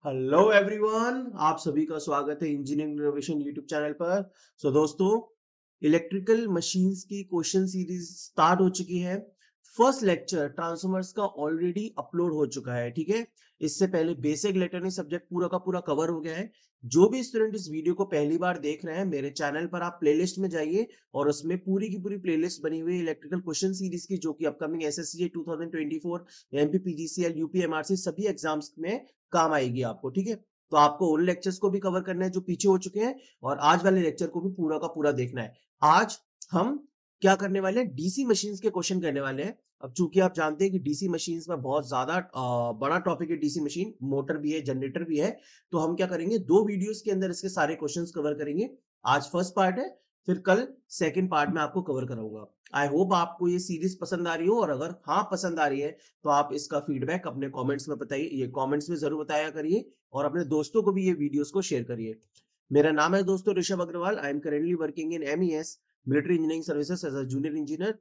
Hello everyone, आप सभी का स्वागत है इंजीनियरिंग इनोवेशन यूट्यूब चैनल पर। दोस्तों, इलेक्ट्रिकल मशीन्स की क्वेश्चन सीरीज स्टार्ट हो चुकी है। फर्स्ट लेक्चर ट्रांसफॉर्मर्स का ऑलरेडी अपलोड हो चुका है, ठीक है। इससे पहले बेसिक इलेक्ट्रॉनिक सब्जेक्ट पूरा का पूरा कवर हो गया है। जो भी स्टूडेंट इस वीडियो को पहली बार देख रहे हैं, मेरे चैनल पर आप प्लेलिस्ट में जाइए और उसमें पूरी की पूरी प्लेलिस्ट बनी हुई है इलेक्ट्रिकल क्वेश्चन सीरीज की, जो कि अपकमिंग एसएससी 2024, एमपीपीजीसीएल, यूपीएमआरसी सभी एग्जाम्स में काम आएगी आपको, ठीक है। तो आपको उन लेक्चर्स को भी कवर करना है जो पीछे हो चुके हैं, और आज वाले लेक्चर को भी पूरा का पूरा देखना है। आज हम क्या करने वाले हैं, डीसी मशीन्स के क्वेश्चन करने वाले हैं। अब चूंकि आप जानते हैं कि डीसी मशीन्स में बहुत ज्यादा बड़ा टॉपिक है, डीसी मशीन मोटर भी है, जनरेटर भी है। तो हम क्या करेंगे, दो वीडियोस के अंदर इसके सारे क्वेश्चंस कवर करेंगे। आज फर्स्ट पार्ट है, फिर कल सेकंड पार्ट में आपको कवर कराऊंगा। आई होप आपको ये सीरीज पसंद आ रही हो, और अगर हाँ पसंद आ रही है तो आप इसका फीडबैक अपने कमेंट्स में बताइए, ये कमेंट्स में जरूर बताया करिए, और अपने दोस्तों को भी ये वीडियोस को शेयर करिए। मेरा नाम है दोस्तों Rishabh Agarwal. I am currently working in MES military engineering services as a junior engineer.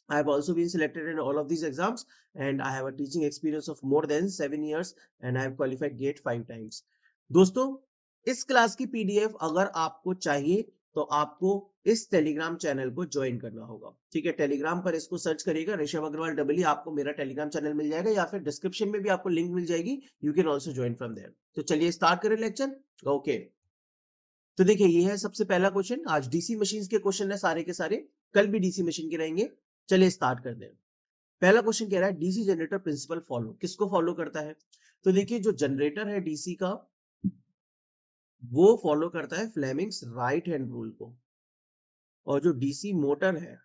I have also been selected in all of these exams, and I have a teaching experience of more than 7 years, and I have qualified GATE 5 times. दोस्तों, इस class की PDF अगर आपको चाहिए तो आपको इस Telegram channel को ज्वाइन करना होगा, ठीक है। टेलीग्राम पर इसको सर्च करिएगा, ऋषभ अग्रवाल डबल, आपको मेरा टेलीग्राम चैनल मिल जाएगा, या फिर डिस्क्रिप्शन में भी आपको लिंक मिल जाएगी। You can also join from there. तो चलिए स्टार्ट करें लेक्चर। ओके, तो देखिए ये है सबसे पहला क्वेश्चन। आज डीसी मशीन के क्वेश्चन है सारे के सारे, कल भी डीसी मशीन के रहेंगे। चलिए स्टार्ट कर दें। पहला क्वेश्चन कह रहा है डीसी जनरेटर प्रिंसिपल फॉलो, किसको फॉलो करता है। तो देखिए जो जनरेटर है डीसी का, वो फॉलो करता है फ्लेमिंग्स राइट हैंड रूल को, और जो डीसी मोटर है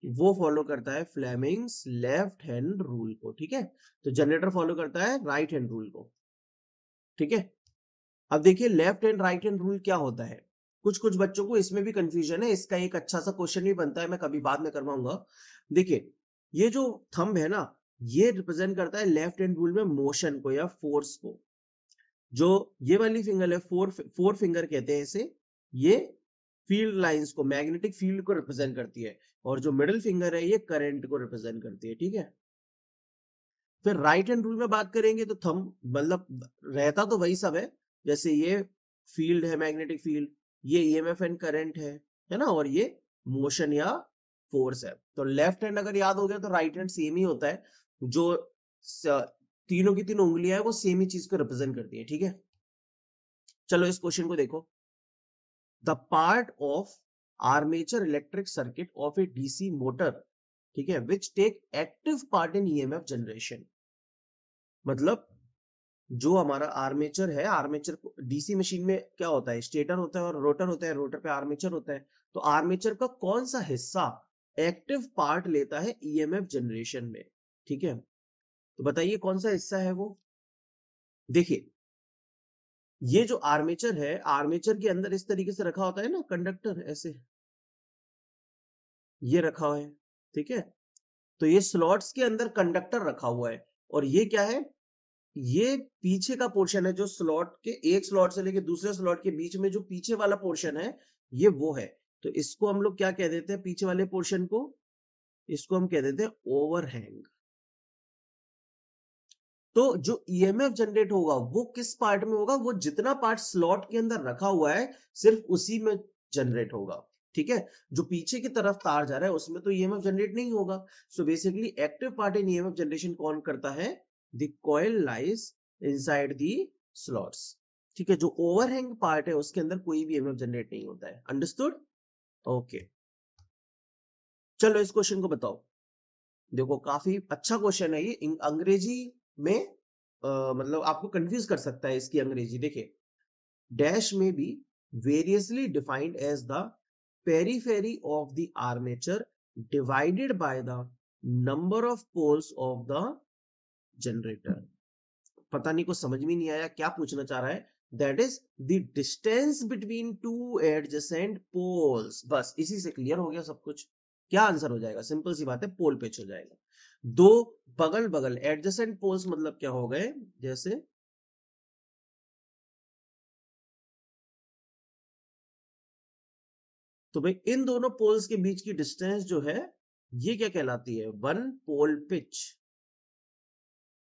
वो फॉलो करता है फ्लेमिंग्स लेफ्ट हैंड रूल को, ठीक है। तो जनरेटर फॉलो करता है राइट हैंड रूल को, ठीक है। अब देखिए left hand right hand rule क्या होता है, कुछ कुछ बच्चों को इसमें भी कंफ्यूजन है। इसका एक अच्छा सा क्वेश्चन भी बनता है, मैं कभी बाद में करवाऊंगा। देखिए ये जो थंब है ना, ये रिप्रेजेंट करता है लेफ्ट हैंड रूल में मोशन को या फोर्स को। जो ये वाली फिंगर है, फोर फिंगर कहते हैं इसे, ये फील्ड लाइंस को, मैग्नेटिक फील्ड को रिप्रेजेंट करती है, और जो मिडिल फिंगर है ये करंट को रिप्रेजेंट करती है, ठीक है। फिर राइट हैंड रूल में बात करेंगे तो थंब मतलब रहता तो वही सब है, जैसे ये फील्ड है, मैग्नेटिक फील्ड, ये ईएमएफ एंड करंट है ना, और ये मोशन या फोर्स है। तो लेफ्ट हैंड अगर याद हो गया तो राइट हैंड सेम ही होता है। जो तीनों की तीनों उंगलियां है वो सेम ही चीज को रिप्रेजेंट करती है, ठीक है। चलो इस क्वेश्चन को देखो। The part of armature electric circuit of a DC motor, ठीक है, which take active part in EMF generation. मतलब जो हमारा आर्मेचर है, आर्मेचर डीसी मशीन में क्या होता है, स्टेटर होता है और रोटर होता है, रोटर पे आर्मेचर होता है। तो आर्मेचर का कौन सा हिस्सा एक्टिव पार्ट लेता है ईएमएफ जनरेशन में, ठीक है। तो बताइए कौन सा हिस्सा है वो। देखिए ये जो आर्मेचर है, आर्मेचर के अंदर इस तरीके से रखा होता है ना कंडक्टर, ऐसे ये रखा हुआ है, ठीक है। तो ये स्लॉट्स के अंदर कंडक्टर रखा हुआ है, और ये क्या है, ये पीछे का पोर्शन है, जो स्लॉट के एक स्लॉट से लेके दूसरे स्लॉट के बीच में जो पीछे वाला पोर्शन है, ये वो है। तो इसको हम लोग क्या कह देते हैं, पीछे वाले पोर्शन को, इसको हम कह देते हैं ओवरहैंग। तो जो ईएमएफ जनरेट होगा वो किस पार्ट में होगा, वो जितना पार्ट स्लॉट के अंदर रखा हुआ है सिर्फ उसी में जनरेट होगा, ठीक है। जो पीछे की तरफ तार जा रहा है उसमें तो ईएमएफ जनरेट नहीं होगा। So basically active part in EMF generation कौन करता है, the coil lies inside the slots, ठीक है। जो ओवरहैंग पार्ट है उसके अंदर कोई भी ईएमएफ जनरेट नहीं होता है। अंडरस्टूड। ओके, चलो इस क्वेश्चन को बताओ। देखो काफी अच्छा क्वेश्चन है ये, अंग्रेजी में मतलब आपको कंफ्यूज कर सकता है इसकी अंग्रेजी। देखिए डैश में B variously defined as the periphery of the armature divided by the number of poles of the generator। पता नहीं, कुछ समझ में नहीं आया क्या पूछना चाह रहा है। That is the distance between two adjacent poles, बस इसी से क्लियर हो गया सब कुछ। क्या आंसर हो जाएगा, सिंपल सी बात है, पोल पिच हो जाएगा। दो बगल बगल एडजेसेंट पोल्स मतलब क्या हो गए, जैसे तो भाई इन दोनों पोल्स के बीच की डिस्टेंस जो है ये क्या कहलाती है, वन पोल पिच,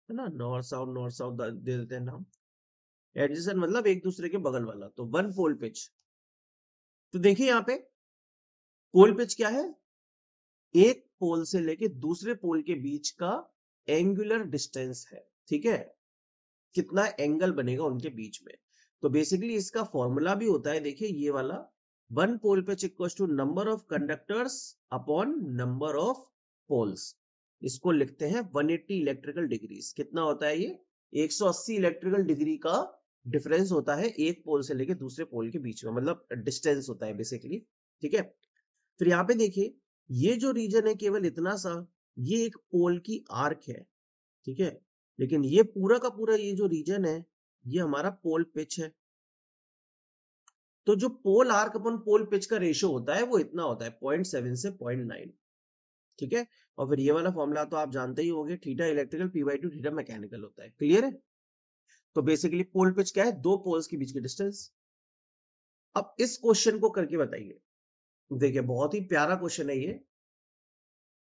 है ना। नॉर्थ साउथ दे देते हैं नाम। एडजेसेंट मतलब एक दूसरे के बगल वाला, तो वन पोल पिच। तो देखिए यहाँ पे पोल पिच क्या है, एक पोल से लेके दूसरे पोल के बीच का एंगुलर डिस्टेंस है, ठीक है, कितना एंगल बनेगा उनके बीच में। तो बेसिकली इसका फॉर्मूला भी होता है, देखिए ये वाला, one pole pitch equals to number of conductors upon number of poles. इसको लिखते हैं 180 इलेक्ट्रिकल डिग्रीज। कितना होता है ये, 180 इलेक्ट्रिकल डिग्री का डिफरेंस होता है एक पोल से लेके दूसरे पोल के बीच में, मतलब डिस्टेंस होता है बेसिकली, ठीक है। फिर यहाँ पे देखिए ये जो रीजन है केवल इतना सा, ये एक पोल की आर्क है, ठीक है, लेकिन ये पूरा का पूरा ये जो रीजन है ये हमारा पोल पिच है। तो जो पोल आर्क अपन पोल पिच का रेशियो होता है वो इतना होता है 0.7 से 0.9, ठीक है। और फिर ये वाला फॉर्मूला तो आप जानते ही होंगे, theta electrical p/2 theta mechanical होता है, क्लियर है। तो बेसिकली पोल पिच क्या है, दो पोल्स के बीच की डिस्टेंस। अब इस क्वेश्चन को करके बताइए, देखिए बहुत ही प्यारा क्वेश्चन है ये।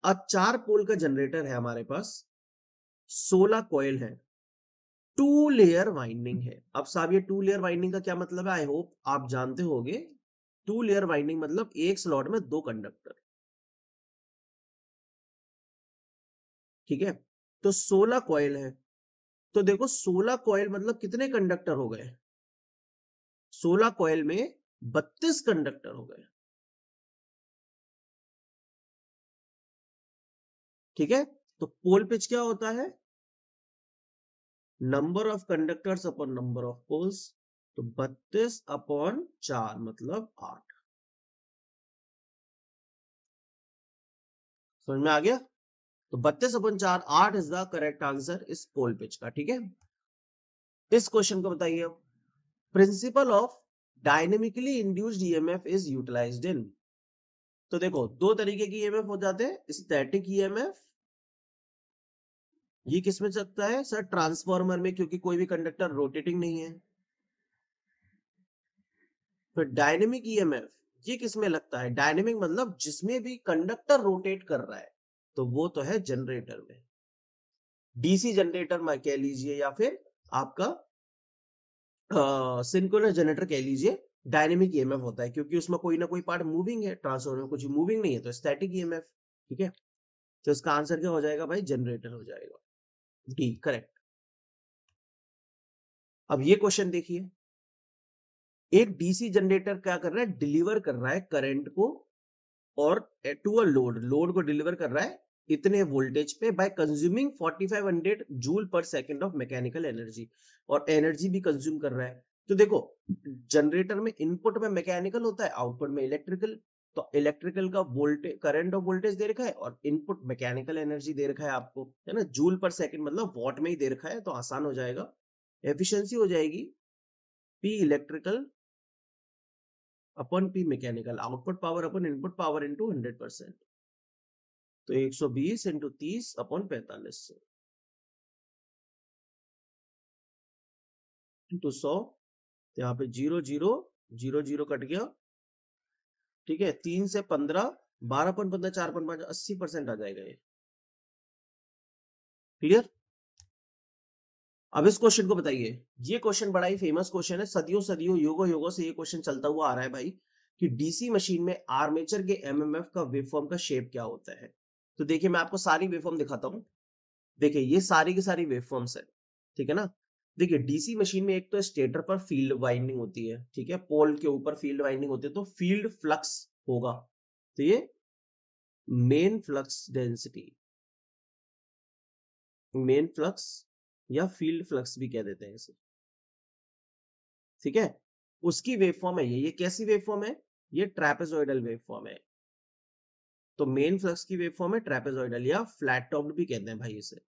अब 4 पोल का जनरेटर है हमारे पास, 16 कॉइल है, 2 लेयर वाइंडिंग है। अब साहब ये 2 लेयर वाइंडिंग का क्या मतलब है, आई होप आप जानते होंगे। 2 लेयर वाइंडिंग मतलब एक स्लॉट में 2 कंडक्टर, ठीक है। तो 16 कॉइल है, तो देखो 16 कॉइल मतलब कितने कंडक्टर हो गए, 16 कॉइल में 32 कंडक्टर हो गए, ठीक है। तो पोल पिच क्या होता है, number of conductors upon number of poles. तो 32 अपॉन 4 मतलब 8। समझ में आ गया। तो 32 upon 4 8 is the correct answer इस पोल पिच का, ठीक है। इस क्वेश्चन को बताइए अब, principle of dynamically induced EMF is utilized in. तो देखो दो तरीके की ईएमएफ हो जाते हैं, स्टैटिक ईएमएफ, ये किसमें चलता है सर, ट्रांसफार्मर में, क्योंकि कोई भी कंडक्टर रोटेटिंग नहीं है। फिर डायनेमिक ईएमएफ, ये किसमें लगता है, डायनेमिक मतलब जिसमें भी कंडक्टर रोटेट कर रहा है, तो वो तो है जनरेटर में, डीसी जनरेटर में कह लीजिए या फिर आपका सिंक्रोनस जनरेटर कह लीजिए। डायनेमिक ईएमएफ होता है क्योंकि उसमें कोई ना कोई पार्ट मूविंग है, ट्रांसफार्मर में कुछ मूविंग नहीं है, तो स्टैटिक ईएमएफ, ठीक है। तो इसका आंसर क्या हो जाएगा भाई, जनरेटर हो जाएगा, डी करेक्ट। अब ये क्वेश्चन देखिए, एक डीसी जनरेटर क्या कर रहा है, डिलीवर कर रहा है करंट को और टू अ लोड, लोड को डिलीवर कर रहा है इतने वोल्टेज पे बाय कंज्यूमिंग 4500 जूल पर सेकंड ऑफ मैकेनिकल एनर्जी, और एनर्जी भी कंज्यूम कर रहा है। तो देखो जनरेटर में इनपुट में मैकेनिकल होता है, आउटपुट में इलेक्ट्रिकल। तो इलेक्ट्रिकल का वोल्टेज, करंट और वोल्टेज दे रखा है, और इनपुट मैकेनिकल एनर्जी दे रखा है आपको, है ना, जूल पर सेकंड मतलब वॉट में ही दे रखा है, तो आसान हो जाएगा। एफिशिएंसी हो जाएगी पी इलेक्ट्रिकल अपन पी मैकेनिकल, आउटपुट पावर अपन इनपुट पावर इंटू 100%। तो 120 इंटू 30 अपॉन 45 से इंटू 100। यहाँ पे 0 0 0 0 कट गया, ठीक है। 3 से 15, 12 15 4 5 80% आ जाएगा ये, क्लियर। अब इस क्वेश्चन को बताइए, ये क्वेश्चन बड़ा ही फेमस क्वेश्चन है, सदियों सदियों युगों युगों से ये क्वेश्चन चलता हुआ आ रहा है भाई, कि डीसी मशीन में आर्मेचर के एमएमएफ का वेवफॉर्म का शेप क्या होता है। तो देखिए मैं आपको सारी वेवफॉर्म दिखाता हूँ, देखिए ये सारी की सारी वेवफॉर्म्स है, ठीक है ना। देखिए डीसी मशीन में एक तो स्टेटर पर फील्ड वाइंडिंग होती है, ठीक है, पोल के ऊपर फील्ड वाइंडिंग होती है, तो फील्ड फ्लक्स होगा। तो ये main flux density, main flux या फील्ड फ्लक्स भी कह देते हैं इसे, ठीक है। उसकी वेवफॉर्म है ये कैसी वेवफॉर्म है, ये ट्रेपेजॉइडल वेवफॉर्म है। तो मेन फ्लक्स की वेवफॉर्म है ट्रेपेजॉइडल या फ्लैट टॉप्ड भी कहते हैं भाई इसे।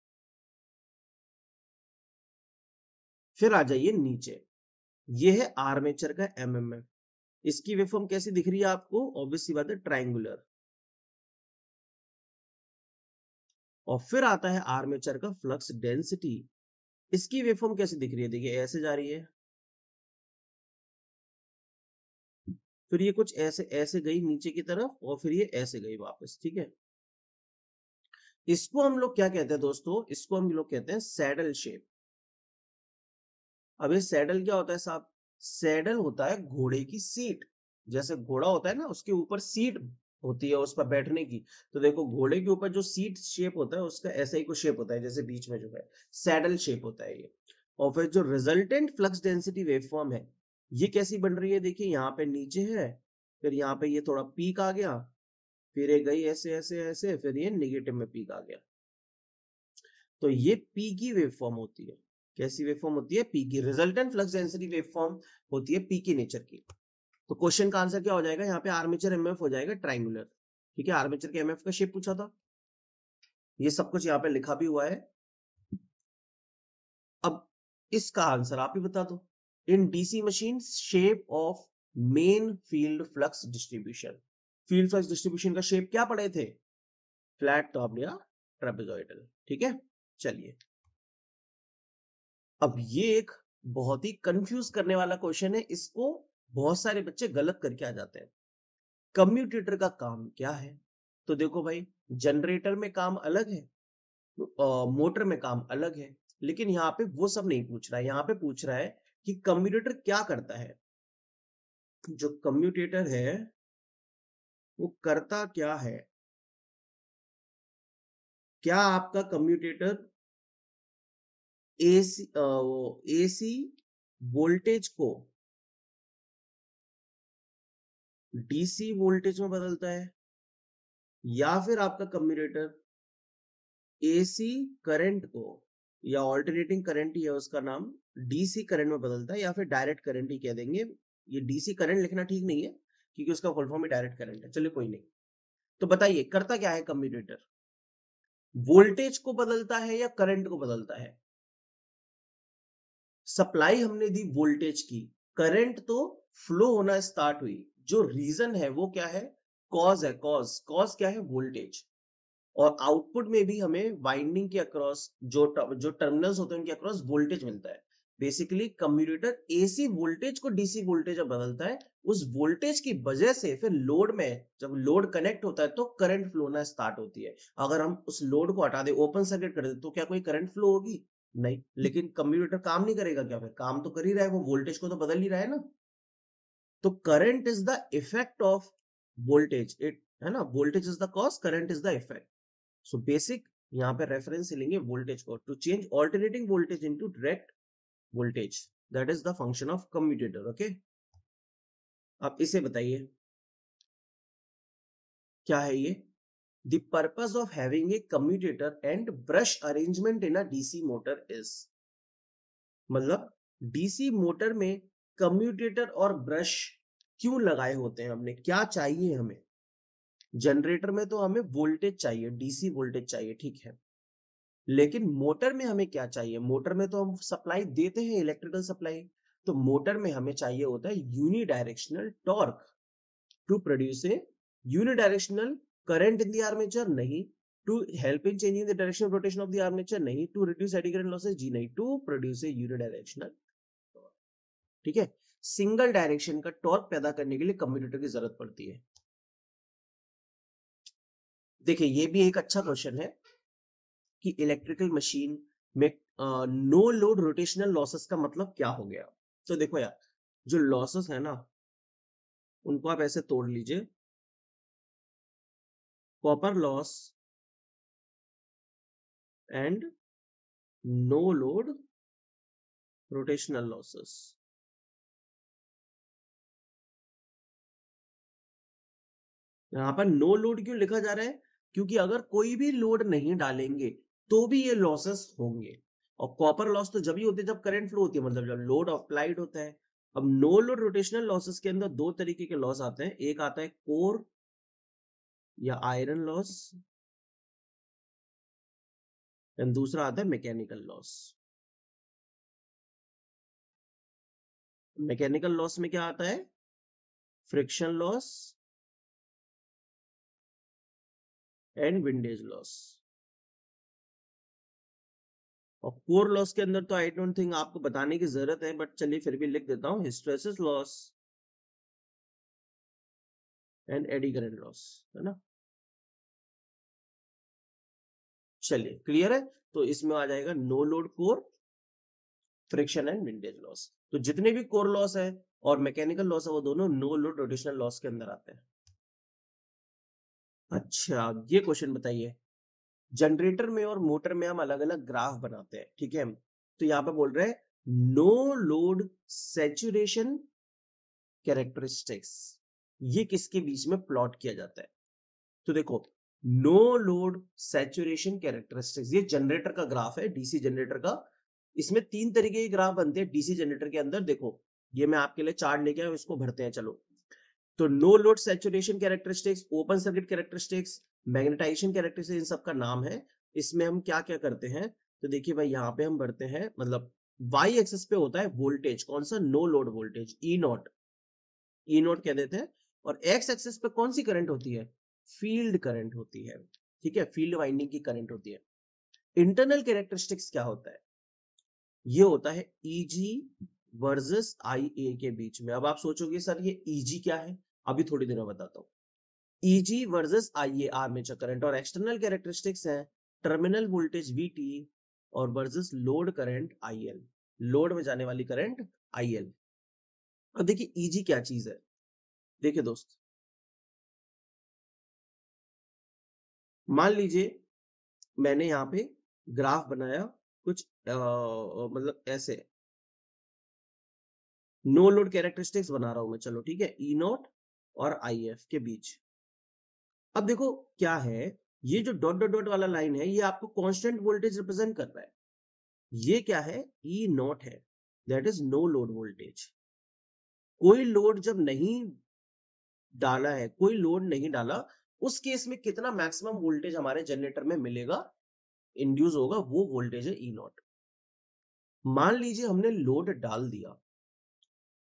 फिर आ जाइए नीचे, ये है आर्मेचर का एमएमएफ, इसकी वेवफॉर्म कैसी दिख रही है आपको, ऑब्वियस सी बात है ट्रायंगुलर। और फिर आता है आर्मेचर का फ्लक्स डेंसिटी, इसकी वेवफॉर्म कैसी दिख रही है, देखिए ऐसे जा रही है, फिर ये कुछ ऐसे ऐसे गई नीचे की तरफ, और फिर ये ऐसे गई वापस, ठीक है। इसको हम लोग क्या कहते हैं दोस्तों, इसको हम लोग कहते हैं सैडल शेप। अब ये सैडल क्या होता है साहब? सैडल होता है घोड़े की सीट। जैसे घोड़ा होता है ना, उसके ऊपर सीट होती है उस पर बैठने की। तो देखो घोड़े के ऊपर जो सीट शेप होता है उसका ऐसा ही कुछ शेप होता है, जैसे बीच में जो है सैडल शेप होता है ये। और फिर जो रिजल्टेंट फ्लक्स डेंसिटी वेवफॉर्म है, ये कैसी बन रही है? देखिए यहाँ पे नीचे है, फिर यहाँ पे ये थोड़ा पीक आ गया, फिर ये गई ऐसे ऐसे ऐसे, फिर ये निगेटिव में पीक आ गया। तो ये पी की वेवफॉर्म होती है। कैसी वेवफॉर्म होती है? पी की। रिजल्टेंट फ्लक्स डेंसिटी वेवफॉर्म होती है पी की नेचर की। तो क्वेश्चन का आंसर क्या हो जाएगा? यहाँ पे आर्मेचर एमएफ हो जाएगा ट्राइंगुलर। ठीक है, आर्मेचर के एमएफ का शेप पूछा था, ये सब कुछ यहाँ पे लिखा भी हुआ है। अब इसका आंसर आप ही बता दो। In DC machine shape of main field flux distribution, field flux distribution का शेप क्या पढ़े थे? फ्लैट टॉप या ट्रेपेजॉइडल। ठीक है, चलिए अब ये एक बहुत ही कंफ्यूज करने वाला क्वेश्चन है, इसको बहुत सारे बच्चे गलत करके आ जाते हैं। कम्यूटेटर का काम क्या है? तो देखो भाई, जनरेटर में काम अलग है, मोटर में काम अलग है, लेकिन यहाँ पे वो सब नहीं पूछ रहा है। यहाँ पे पूछ रहा है कि कम्यूटेटर क्या करता है। जो कम्यूटेटर है वो करता क्या है? क्या आपका कम्यूटेटर एसी वोल्टेज को डीसी वोल्टेज में बदलता है, या फिर आपका कम्यूटेटर एसी करंट को, या ऑल्टरनेटिंग करंट ही है उसका नाम, डीसी करंट में बदलता है, या फिर डायरेक्ट करंट ही कह देंगे। ये डीसी करंट लिखना ठीक नहीं है क्योंकि उसका फुल फॉर्म ही डायरेक्ट करंट है। चलिए कोई नहीं। तो बताइए करता क्या है कम्यूटेटर? वोल्टेज को बदलता है या करंट को बदलता है? सप्लाई हमने दी वोल्टेज की, करंट तो फ्लो होना स्टार्ट हुई। जो रीजन है वो क्या है? कॉज है। कॉज क्या है? वोल्टेज। और आउटपुट में भी हमें वाइंडिंग के अक्रॉस जो टर्मिनल्स होते हैं उनके अक्रॉस वोल्टेज मिलता है। बेसिकली कम्यूटेटर एसी वोल्टेज को डीसी वोल्टेज में बदलता है। उस वोल्टेज की वजह से फिर लोड में जब लोड कनेक्ट होता है तो करंट फ्लो होना स्टार्ट होती है। अगर हम उस लोड को हटा दे, ओपन सर्किट कर दे, तो क्या कोई करंट फ्लो होगी? नहीं। लेकिन कम्यूटेटर काम नहीं करेगा क्या? फिर काम तो कर ही रहा है, वो वोल्टेज को तो बदल ही रहा है ना। तो current is the effect of voltage, it है ना, voltage is the cause, current is the effect. So basic यहाँ पे रेफरेंस लेंगे वोल्टेज को, to change alternating voltage into direct voltage, that is the function of commutator. Okay, अब इसे बताइए क्या है ये? The purpose of having a commutator and brush arrangement in a DC motor is, मतलब डीसी मोटर में commutator और brush क्यों लगाए होते हैं हमने, क्या चाहिए हमें? जनरेटर में तो हमें वोल्टेज चाहिए, डीसी वोल्टेज चाहिए, ठीक है, लेकिन मोटर में हमें क्या चाहिए? मोटर में तो हम सप्लाई देते हैं, इलेक्ट्रिकल सप्लाई। तो मोटर में हमें चाहिए होता है unidirectional torque to produce a unidirectional current in the armature, नहीं। To help in changing the direction of rotation of the armature, नहीं। To reduce eddy current losses, जी नहीं। To produce a unidirectional torque. ठीक है, single direction का torque पैदा करने के लिए कम्यूटेटर की जरूरत पड़ती है। देखिए ये भी एक अच्छा क्वेश्चन है कि इलेक्ट्रिकल मशीन में नो लोड रोटेशनल लॉसेस का मतलब क्या हो गया। तो देखो यार, जो लॉसेस है ना उनको आप ऐसे तोड़ लीजिए, copper loss and no load rotational losses. यहाँ पर नो लोड क्यों लिखा जा रहा है? क्योंकि अगर कोई भी लोड नहीं डालेंगे तो भी ये लॉसेस होंगे। और कॉपर लॉस तो जब ही होते हैं जब करंट फ्लो होती है, मतलब जब लोड अप्लाइड होता है। अब नो लोड रोटेशनल लॉसेस के अंदर दो तरीके के लॉस आते हैं, एक आता है कोर या आयरन लॉस, एंड दूसरा आता है मैकेनिकल लॉस। मैकेनिकल लॉस में क्या आता है? Friction loss and windage loss. और कोर लॉस के अंदर तो आई डोंट थिंक आपको बताने की जरूरत है, बट चलिए फिर भी लिख देता हूं, hysteresis loss and eddy current loss, है ना। चलिए क्लियर है। तो इसमें आ जाएगा no load core friction and windage loss. तो जितने भी कोर लॉस है और मैकेनिकल लॉस है वो दोनों नो लोड रोटेशनल लॉस के अंदर आते हैं। अच्छा, ये क्वेश्चन बताइए, जनरेटर में और मोटर में हम अलग अलग ग्राफ बनाते हैं, ठीक है। तो यहाँ पे बोल रहे हैं नो लोड सैचुरेशन कैरेक्टरिस्टिक्स, ये किसके बीच में प्लॉट किया जाता है। तो देखो, नो लोड सैचुरेशन कैरेक्टरिस्टिक्स, ये जनरेटर का ग्राफ है, डीसी जनरेटर का। इसमें तीन तरीके के ग्राफ बनते हैं डीसी जनरेटर के अंदर। देखो, ये मैं आपके लिए चार्ट लेके आया हूं, इसको भरते हैं चलो। तो no load saturation characteristics, open circuit characteristics, magnetization characteristics, इन सब का नाम है। इसमें हम क्या क्या करते हैं, तो देखिए भाई, यहाँ पे हम भरते हैं, मतलब वाई एक्सिस पे होता है वोल्टेज, कौन सा, no load voltage, E naught, E note कह देते हैं। और एक्स एक्सिस पे कौन सी करंट होती है, फील्ड करंट होती है, ठीक है, फील्ड वाइंडिंग की करंट होती है। इंटरनल कैरेक्टरिस्टिक्स क्या होता है, ये होता है ईजी वर्सेस आई ए के बीच में। अब आप सोचोगे सर ये ईजी क्या है, अभी थोड़ी देर में बताता हूँ। Easy versus I A, armature current. और एक्सटर्नल कैरेक्टरिस्टिक्स है टर्मिनल वोल्टेज वीटी और versus load current IL, load में जाने वाली करंट आईएल। अब देखिए ईजी क्या चीज है, देखिए दोस्त, मान लीजिए मैंने यहाँ पे ग्राफ बनाया कुछ मतलब ऐसे, नो लोड कैरेक्टरिस्टिक्स बना रहा हूं मैं, चलो ठीक है, ई नॉट और आई एफ के बीच। अब देखो क्या है, ये जो डॉट डॉट डॉट वाला लाइन है ये आपको कांस्टेंट वोल्टेज रिप्रेजेंट कर रहा है। ये क्या है, ई नॉट है, that is no load voltage. कोई लोड जब नहीं डाला है, कोई लोड नहीं डाला, उस केस में कितना मैक्सिमम वोल्टेज हमारे जनरेटर में मिलेगा, इंड्यूस होगा, वो वोल्टेज है ई नॉट। मान लीजिए हमने लोड डाल दिया,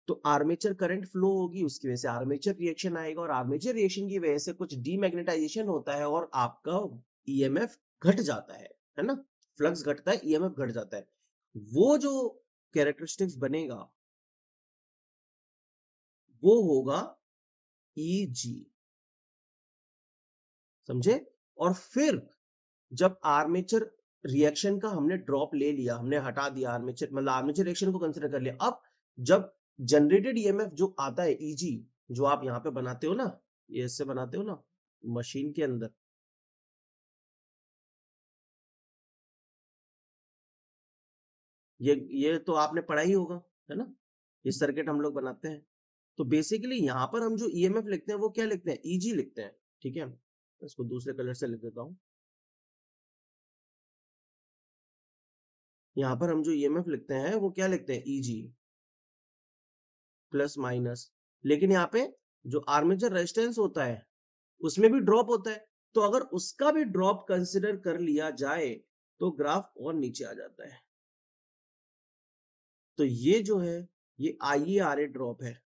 तो आर्मेचर करंट फ्लो होगी, उसकी वजह से आर्मेचर रिएक्शन आएगा, और आर्मेचर रिएक्शन की वजह से कुछ डीमैग्नेटाइजेशन होता है और आपका ईएमएफ घट जाता है ना, फ्लक्स घटता है, ईएमएफ घट जाता है। वो जो कैरेक्टरिस्टिक्स बनेगा वो होगा ईजी, समझे। और फिर जब आर्मेचर रिएक्शन का हमने ड्रॉप ले लिया, हमने हटा दिया आर्मेचर, मतलब आर्मेचर रिएक्शन को कंसीडर कर लिया, अब जब जनरेटेड ईएमएफ जो आता है ईजी, जो आप यहाँ पे बनाते हो ना, ये इससे बनाते हो ना मशीन के अंदर, ये तो आपने पढ़ा ही होगा, है ना, ये सर्किट हम लोग बनाते हैं। तो बेसिकली यहाँ पर हम जो ईएमएफ लिखते हैं वो क्या लिखते हैं, ईजी लिखते हैं, ठीक है। इसको दूसरे कलर से लिख देता हूँ। यहाँ पर हम जो ईएमएफ लिखते हैं वो क्या लिखते हैं, ईजी प्लस माइनस। लेकिन यहाँ पे जो आर्मेचर रेजिस्टेंस होता है उसमें भी ड्रॉप होता है, तो अगर उसका भी ड्रॉप कंसिडर कर लिया जाए तो ग्राफ और नीचे आ जाता है। तो ये जो है ये IaRa ड्रॉप है,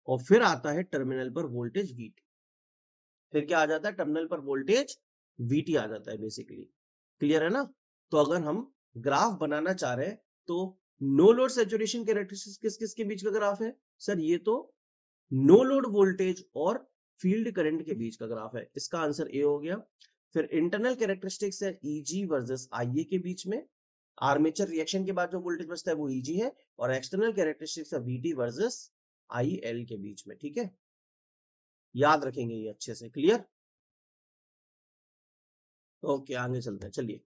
और फिर आता है टर्मिनल पर वोल्टेज VT। फिर क्या आ जाता है, टर्मिनल पर वोल्टेज VT आ जाता है बेसिकली। क्लियर है ना। तो अगर हम ग्राफ बनाना चाह रहे हैं तो नो लोड सैचुरेशन कैरेक्टरिस्टिक्स किस किस के बीच का ग्राफ है, सर ये तो नो लोड वोल्टेज और फील्ड करंट के बीच का ग्राफ है, इसका आंसर ए हो गया। फिर इंटरनल कैरेक्टरिस्टिक्स है ईजी वर्सेस आईए के बीच में, आर्मेचर रिएक्शन के बाद जो वोल्टेज बचता है वो ईजी है, और एक्सटर्नल कैरेक्टरिस्टिक्स है वीटी वर्सेस आईएल के बीच में, ठीक है। याद रखेंगे ये अच्छे से, क्लियर। ओके, आगे चलते हैं, चलिए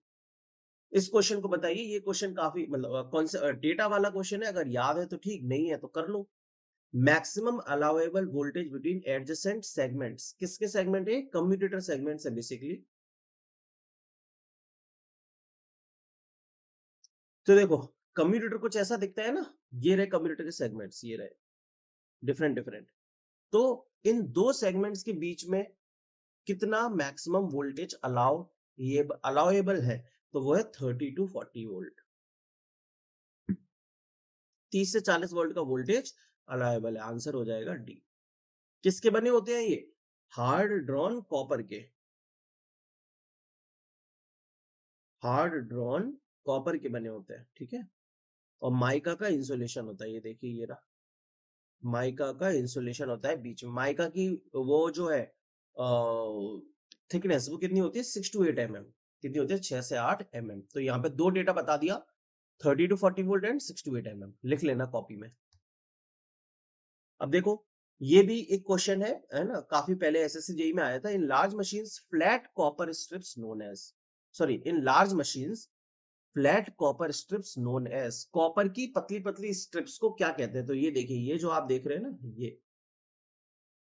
इस क्वेश्चन को बताइए। ये क्वेश्चन काफी मतलब कौन सा डेटा वाला क्वेश्चन है, अगर याद है तो ठीक, नहीं है तो कर लो। Maximum allowable voltage between adjacent segments, किसके सेगमेंट है, कम्यूटेटर सेगमेंट्स है बेसिकली। तो देखो, कम्यूटेटर कुछ ऐसा दिखता है ना, ये रहे कम्यूटेटर के सेगमेंट्स, ये रहे डिफरेंट डिफरेंट। तो इन दो सेगमेंट्स के बीच में कितना मैक्सिमम वोल्टेज ये अलाउएबल है, तो वो है 30 टू 40 वोल्ट। 30 से 40 वोल्ट का वोल्टेज अलाउएबल है, आंसर हो जाएगा डी। किसके बने होते हैं ये, हार्ड ड्रॉन कॉपर के, हार्ड ड्रॉन कॉपर के बने होते हैं, ठीक है। और माइका का इंसुलेशन होता है, ये देखिए ये रहा, माइका का इंसुलेशन होता है बीच में। माइका की वो जो है थिकनेस वो कितनी होती है, 6 to 8 mm। कितनी होती है 6 से 8 mm। तो यहाँ पे दो डेटा बता दिया, 30 to 40 volt and 6 to 8 mm। लिख लेना कॉपी में। अब देखो ये भी एक क्वेश्चन है ना, काफी पहले एसएससी जेईई में आया था। In large machines flat copper strips known as, sorry in large machines flat copper strips known as, copper की पतली पतली स्ट्रिप्स को क्या कहते हैं? तो ये देखिए, ये जो आप देख रहे हैं ना,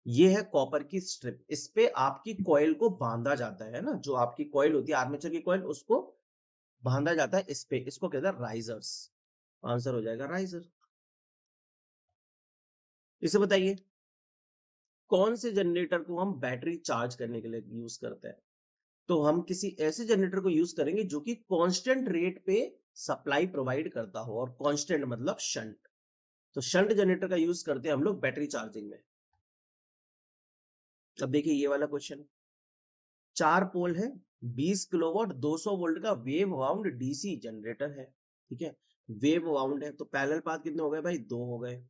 ये है कॉपर की स्ट्रिप। इस पे आपकी कॉइल को बांधा जाता है ना, जो आपकी कॉइल होती है आर्मेचर की कॉइल, उसको बांधा जाता है इस पे, इसको कहते हैं राइजर्स। आंसर हो जाएगा राइजर। इसे बताइए कौन से जनरेटर को हम बैटरी चार्ज करने के लिए यूज करते हैं? तो हम किसी ऐसे जनरेटर को यूज करेंगे जो कि कांस्टेंट रेट पे सप्लाई प्रोवाइड करता हो, और कांस्टेंट मतलब शंट। तो शंट जनरेटर का यूज करते हैं हम लोग बैटरी चार्जिंग में। अब देखिए ये वाला क्वेश्चन, 4 पोल है, 20 किलोवाट 200 वोल्ट का वेव वाउंड डीसी जनरेटर है। ठीक है, वेव वाउंड है, तो पैरेलल पाथ कितने हो गए भाई? 2 हो गए।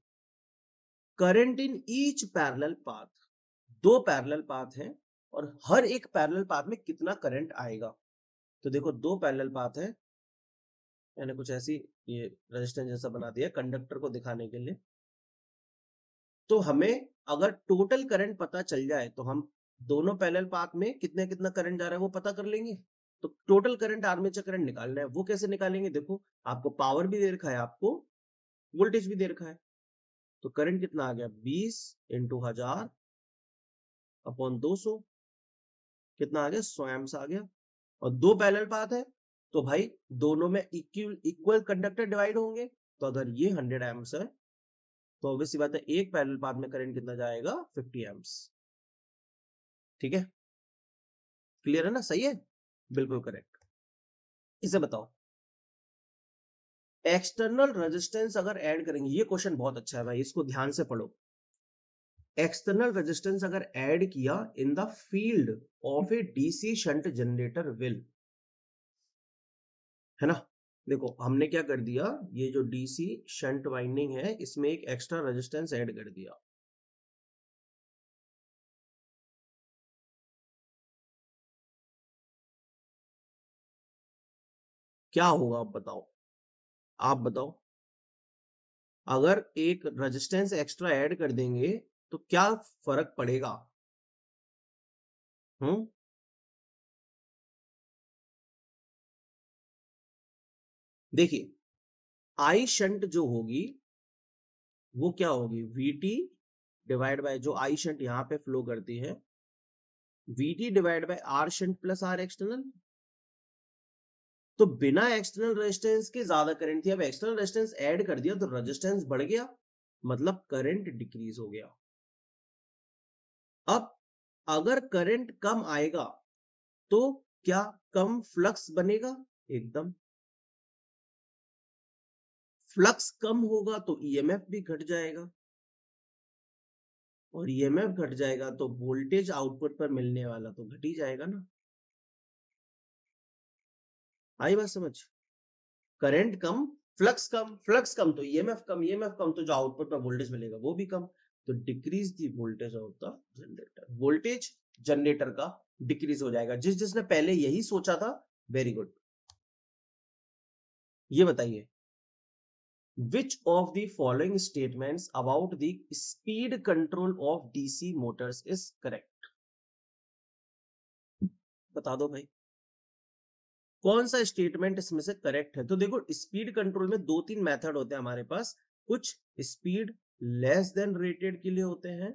Current in each parallel path, 2 parallel path हैं और हर एक पैरेलल पाथ में कितना करंट आएगा? तो देखो 2 पैरेलल पाथ है, मैंने कुछ ऐसी ये रेजिस्टेंस जैसा बना दिया कंडक्टर को दिखाने के लिए। तो हमें अगर टोटल करंट पता चल जाए तो हम दोनों पैरेलल पाथ में कितना कितना करंट जा रहा है वो पता कर लेंगे। तो टोटल करंट, आर्मेचर करंट निकालना है, वो कैसे निकालेंगे? देखो आपको पावर भी दे रखा है, आपको वोल्टेज भी दे रखा है। तो करंट कितना आ गया? 20 इंटू 1000 अपॉन 200, कितना आ गया? 100 एम्प्स आ गया। और 2 पैरेलल पाथ है तो भाई दोनों में इक्वल कंडक्टर डिवाइड होंगे। तो अगर ये 100 एम्प्स है तो ऑब्वियस सी बात है एक पैरेलल पाथ में करंट कितना जाएगा? 50 एम्प्स। ठीक है, क्लियर है ना? सही है, बिल्कुल करेक्ट। इसे बताओ एक्सटर्नल रेजिस्टेंस अगर ऐड करेंगे, ये क्वेश्चन बहुत अच्छा है भाई, इसको ध्यान से पढ़ो। एक्सटर्नल रेजिस्टेंस अगर ऐड किया in the field of a DC shunt generator will, है ना? देखो हमने क्या कर दिया, ये जो डीसी शंट वाइंडिंग है इसमें एक एक्स्ट्रा रेजिस्टेंस ऐड कर दिया। क्या होगा आप बताओ, आप बताओ। अगर एक रेजिस्टेंस एक्स्ट्रा ऐड कर देंगे तो क्या फर्क पड़ेगा? हम्म, देखिए आई शंट जो होगी वो क्या होगी? वीटी डिवाइड बाय, जो आई शंट यहाँ पे फ्लो करती है, VT divide by R shunt plus R external. तो बिना एक्सटर्नल रेजिस्टेंस के ज्यादा करंट थी, अब एक्सटर्नल रेजिस्टेंस ऐड कर दिया तो रेजिस्टेंस बढ़ गया, मतलब करंट डिक्रीज हो गया। अब अगर करंट कम आएगा तो क्या कम फ्लक्स बनेगा? एकदम। फ्लक्स कम होगा तो ईएमएफ भी घट जाएगा, और ईएमएफ घट जाएगा तो वोल्टेज आउटपुट पर मिलने वाला तो घट ही जाएगा ना। आई बात समझ? करंट कम, फ्लक्स कम, फ्लक्स कम तो ईएमएफ कम, ईएमएफ कम तो जो आउटपुट में वोल्टेज मिलेगा वो भी कम। तो decrease the voltage of the generator, voltage generator का डिक्रीज हो जाएगा। जिसने पहले यही सोचा था, वेरी गुड। ये बताइए which of the following statements about the speed control of DC motors is correct? बता दो भाई कौन सा स्टेटमेंट इसमें से करेक्ट है। तो देखो स्पीड कंट्रोल में 2-3 मेथड होते हैं हमारे पास। कुछ स्पीड लेस देन रेटेड के लिए होते हैं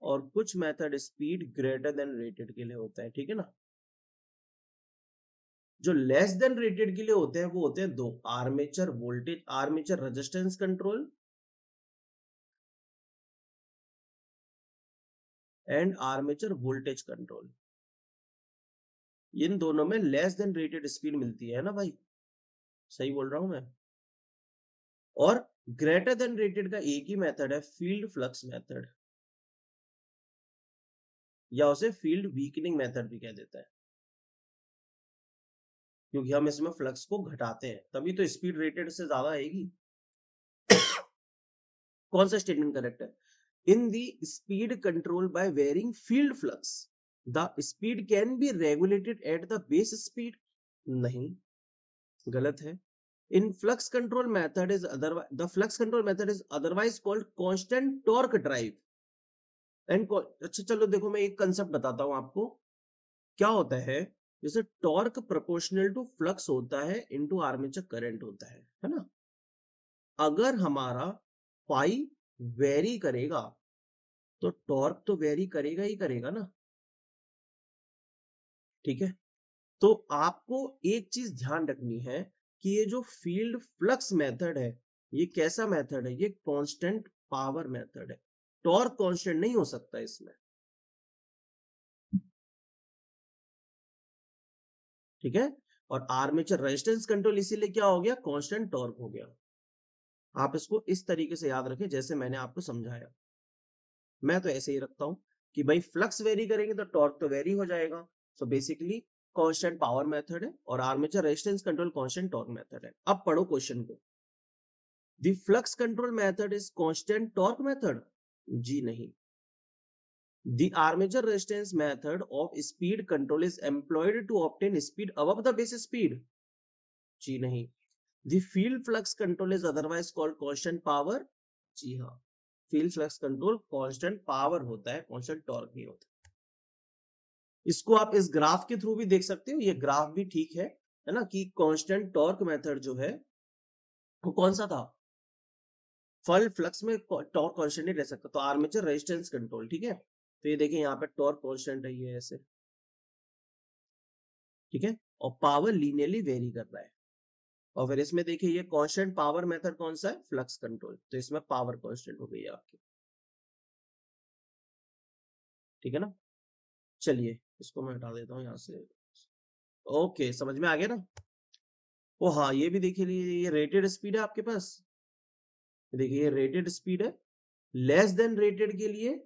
और कुछ method speed greater than rated के लिए होता है। ठीक है ना? जो लेस देन रेटेड के लिए होते हैं वो होते हैं दो, armature voltage, armature resistance control and armature voltage control. इन दोनों में लेस देन रेटेड स्पीड मिलती है ना भाई, सही बोल रहा हूं मैं? और ग्रेटर देन रेटेड का एक ही मेथड है, फील्ड फ्लक्स मेथड, या उसे फील्ड वीकनिंग मेथड भी कह देता है, क्योंकि हम इसमें फ्लक्स को घटाते हैं तभी तो स्पीड रेटेड से ज्यादा आएगी। कौन सा स्टेटमेंट करेक्ट है? In the speed control by varying field flux, the speed can be regulated at the base speed, नहीं, गलत है। In flux control method is otherwise the flux control method is otherwise called constant torque drive and, अच्छा चलो देखो मैं एक concept बताता हूं आपको क्या होता है। जैसे टॉर्क प्रोपोर्शनल टू फ्लक्स होता है इनटू आर्मेचर करंट होता है ना। अगर हमारा फाई वेरी करेगा तो टॉर्क तो वेरी करेगा ही करेगा ना, ठीक है। तो आपको एक चीज ध्यान रखनी है कि ये जो फील्ड फ्लक्स मेथड है ये कैसा मेथड है, ये कांस्टेंट पावर मेथड है। टॉर्क कांस्टेंट नहीं हो सकता इसमें, ठीक है। और आर्मेचर रेजिस्टेंस कंट्रोल इसीलिए क्या हो गया, कांस्टेंट टॉर्क हो गया। आप इसको इस तरीके से याद रखें जैसे मैंने आपको समझाया। मैं तो ऐसे ही रखता हूं कि भाई फ्लक्स वेरी करेंगे तो टॉर्क तो वेरी हो जाएगा। So basically constant power method है और armature resistance control constant torque method है। अब पढ़ो क्वेश्चन को। The flux control method is constant torque method, जी नहीं। The armature resistance method of speed control is employed to obtain speed above the base speed, जी नहीं। The field flux control is otherwise called constant power, जी हाँ। Field flux control constant power होता है, constant torque नहीं होता। इसको आप इस graph के थ्रू भी देख सकते हो, ये ग्राफ भी ठीक है ना, कि कांस्टेंट टॉर्क मेथड जो है वो कौन सा था, फल फ्लक्स में टॉर्क कांस्टेंट नहीं रह सकता, तो आर्मेचर रेजिस्टेंस कंट्रोल, ठीक है। तो ये देखिए यहाँ पे टॉर्क कांस्टेंट है ये ऐसे, ठीक है, और पावर लीनियरली वेरी कर रहा है। और फिर इसमें देखिए ये कांस्टेंट पावर मेथड कौन सा है, फ्लक्स कंट्रोल, तो इसमें पावर कांस्टेंट हो गई है आपकी, ठीक है ना। चलिए इसको मैं हटा देता हूँ यहाँ से। ओके समझ में आ गया ना। ओ हाँ ये भी देखिए, ये रेटेड स्पीड है आपके पास, देखिए ये रेटेड स्पीड है। लेस देन रेटेड के लिए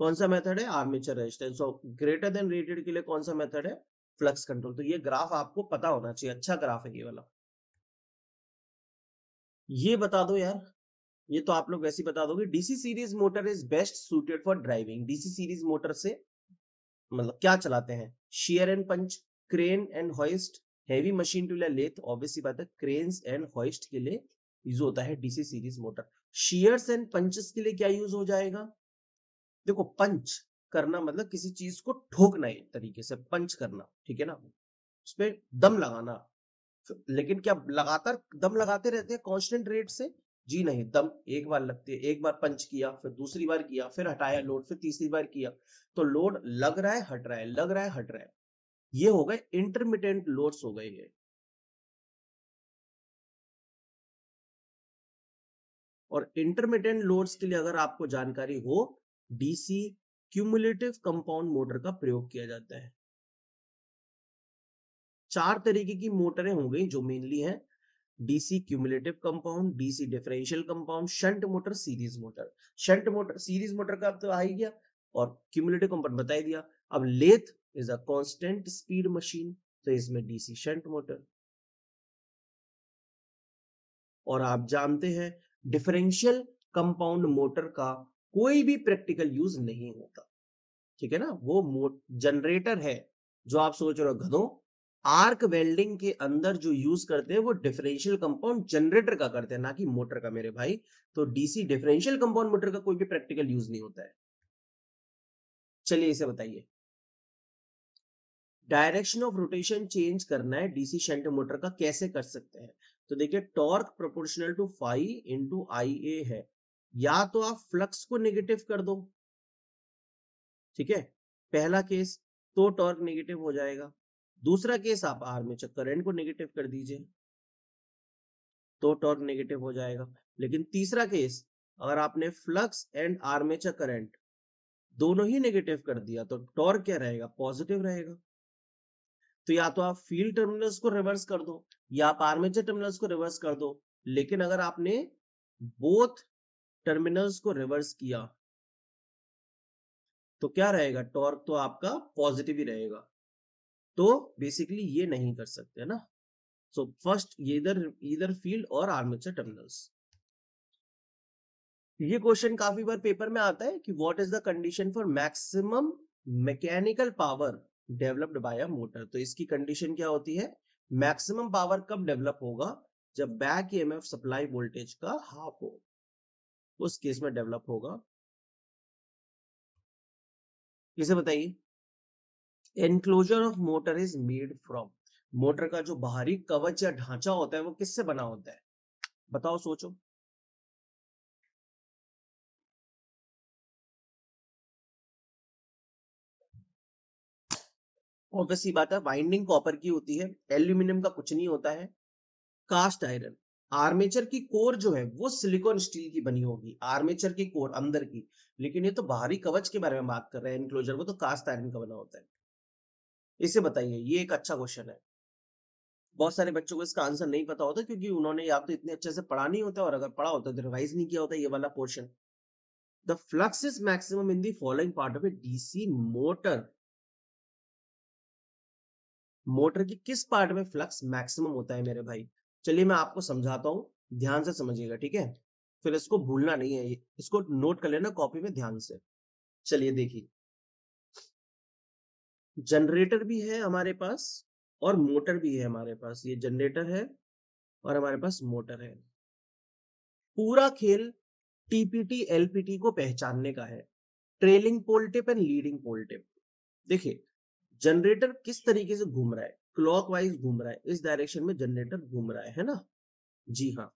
कौन सा मेथड है, आर्मेचर रेजिस्टेंस, और ग्रेटर देन रेटेड के लिए कौन सा मेथड है, फ्लक्स कंट्रोल। तो ये ग्राफ आपको पता होना चाहिए, अच्छा ग्राफ है ये वाला। ये बता दो यार, ये तो आप लोग वैसे ही बता दोगे। DC series motor is best suited for driving, DC series motor से मतलब क्या चलाते हैं, shear and punch, crane and hoist, heavy machine tool या लेथ, ऑब्वियसली बात है क्रेन्स एंड होइस्ट के लिए यूज होता है DC series motor. Shares and punches के लिए क्या यूज हो जाएगा, देखो पंच करना मतलब किसी चीज को ठोकना, एक तरीके से पंच करना, ठीक है ना, उसपे दम लगाना। लेकिन क्या लगातार दम लगाते रहते हैं कांस्टेंट रेट से, जी नहीं। दम एक बार लगती है, एक बार पंच किया, फिर दूसरी बार किया, फिर हटाया लोड, फिर तीसरी बार किया, तो लोड लग रहा है हट रहा है, लग रहा है हट रहा है, ये हो गए इंटरमिटेंट लोड्स हो गए ये। और इंटरमिटेंट लोड्स के लिए अगर आपको जानकारी हो, डीसी क्यूमुलेटिव कंपाउंड मोटर का प्रयोग किया जाता है। चार तरीके की मोटरें हो गई जो मेनली है, DC cumulative compound, DC differential compound, shunt motor, series motor. Shunt motor series motor का तो आ ही गया, और क्यूमुलेटिव कंपाउंड बता ही दिया। अब lathe is a constant speed machine, तो इसमें डीसी शंट मोटर। और आप जानते हैं डिफरेंशियल कंपाउंड मोटर का कोई भी प्रैक्टिकल यूज नहीं होता, ठीक है ना। वो जनरेटर है जो आप सोच रहे हो गधों, आर्क वेल्डिंग के अंदर जो यूज करते हैं वो डिफरेंशियल कंपाउंड जनरेटर का करते हैं, ना कि मोटर का मेरे भाई। तो डीसी डिफरेंशियल कंपाउंड मोटर का कोई भी प्रैक्टिकल यूज नहीं होता है। चलिए इसे बताइए, डायरेक्शन ऑफ रोटेशन चेंज करना है डीसी शंट मोटर का, कैसे कर सकते हैं। तो देखिए torque proportional to phi into I A है, या तो आप फ्लक्स को नेगेटिव कर दो, ठीक है, पहला केस, तो टॉर्क नेगेटिव हो जाएगा। दूसरा केस आप आर्मेचर करंट को नेगेटिव कर दीजिए तो टॉर्क नेगेटिव हो जाएगा। लेकिन तीसरा केस, अगर आपने फ्लक्स एंड आर्मेचर करंट दोनों ही नेगेटिव कर दिया तो टॉर्क क्या रहेगा, पॉजिटिव रहेगा। तो या तो आप फील्ड टर्मिनल्स को रिवर्स कर दो या आप आर्मेचर टर्मिनल्स को रिवर्स कर दो। लेकिन अगर आपने बोथ टर्मिनल्स को रिवर्स किया तो क्या रहेगा, टॉर्क तो आपका पॉजिटिव ही रहेगा। तो बेसिकली ये नहीं कर सकते ना। सो फर्स्ट ये इधर फील्ड और आर्मेचर टर्मिनल्स। ये क्वेश्चन काफी बार पेपर में आता है कि what is the condition for maximum mechanical power developed by a motor. तो इसकी कंडीशन क्या होती है, मैक्सिमम पावर कब डेवलप होगा, जब बैक ईएमएफ सप्लाई वोल्टेज का हाफ हो, उस केस में डेवलप होगा। इसे बताइए, enclosure of motor is made from, motor का जो बाहरी कवच या ढांचा होता है वो किससे बना होता है, बताओ सोचो। ऑब्वियस सी बात है, वाइंडिंग कॉपर की होती है, एल्यूमिनियम का कुछ नहीं होता है। कास्ट आयरन, आर्मेचर की कोर जो है वो सिलिकॉन स्टील की बनी होगी, आर्मेचर की कोर अंदर की, लेकिन ये तो बाहरी कवच के बारे में बात कर रहे हैं एनक्लोजर, वो तो कास्ट आयरन का बना होता है। इसे बताइए, ये एक अच्छा क्वेश्चन है, बहुत सारे बच्चों को इसका आंसर नहीं पता होता क्योंकि उन्होंने या तो इतने अच्छे से पढ़ा नहीं होता, और अगर पढ़ा होता तो रिवाइज नहीं किया होता ये वाला portion. The flux is maximum in the following part of a DC motor, motor की किस पार्ट में फ्लक्स मैक्सिमम होता है मेरे भाई। चलिए मैं आपको समझाता हूं, ध्यान से समझिएगा, ठीक है, फिर इसको भूलना नहीं है, इसको नोट कर लेना कॉपी में ध्यान से। चलिए देखिए, जनरेटर भी है हमारे पास और मोटर भी है हमारे पास, ये जनरेटर है और हमारे पास मोटर है। पूरा खेल टीपीटी एलपीटी को पहचानने का है, trailing pole tip and leading pole tip. देखिए, जनरेटर किस तरीके से घूम रहा है, क्लॉकवाइज घूम रहा है, इस डायरेक्शन में जनरेटर घूम रहा है ना, जी हाँ।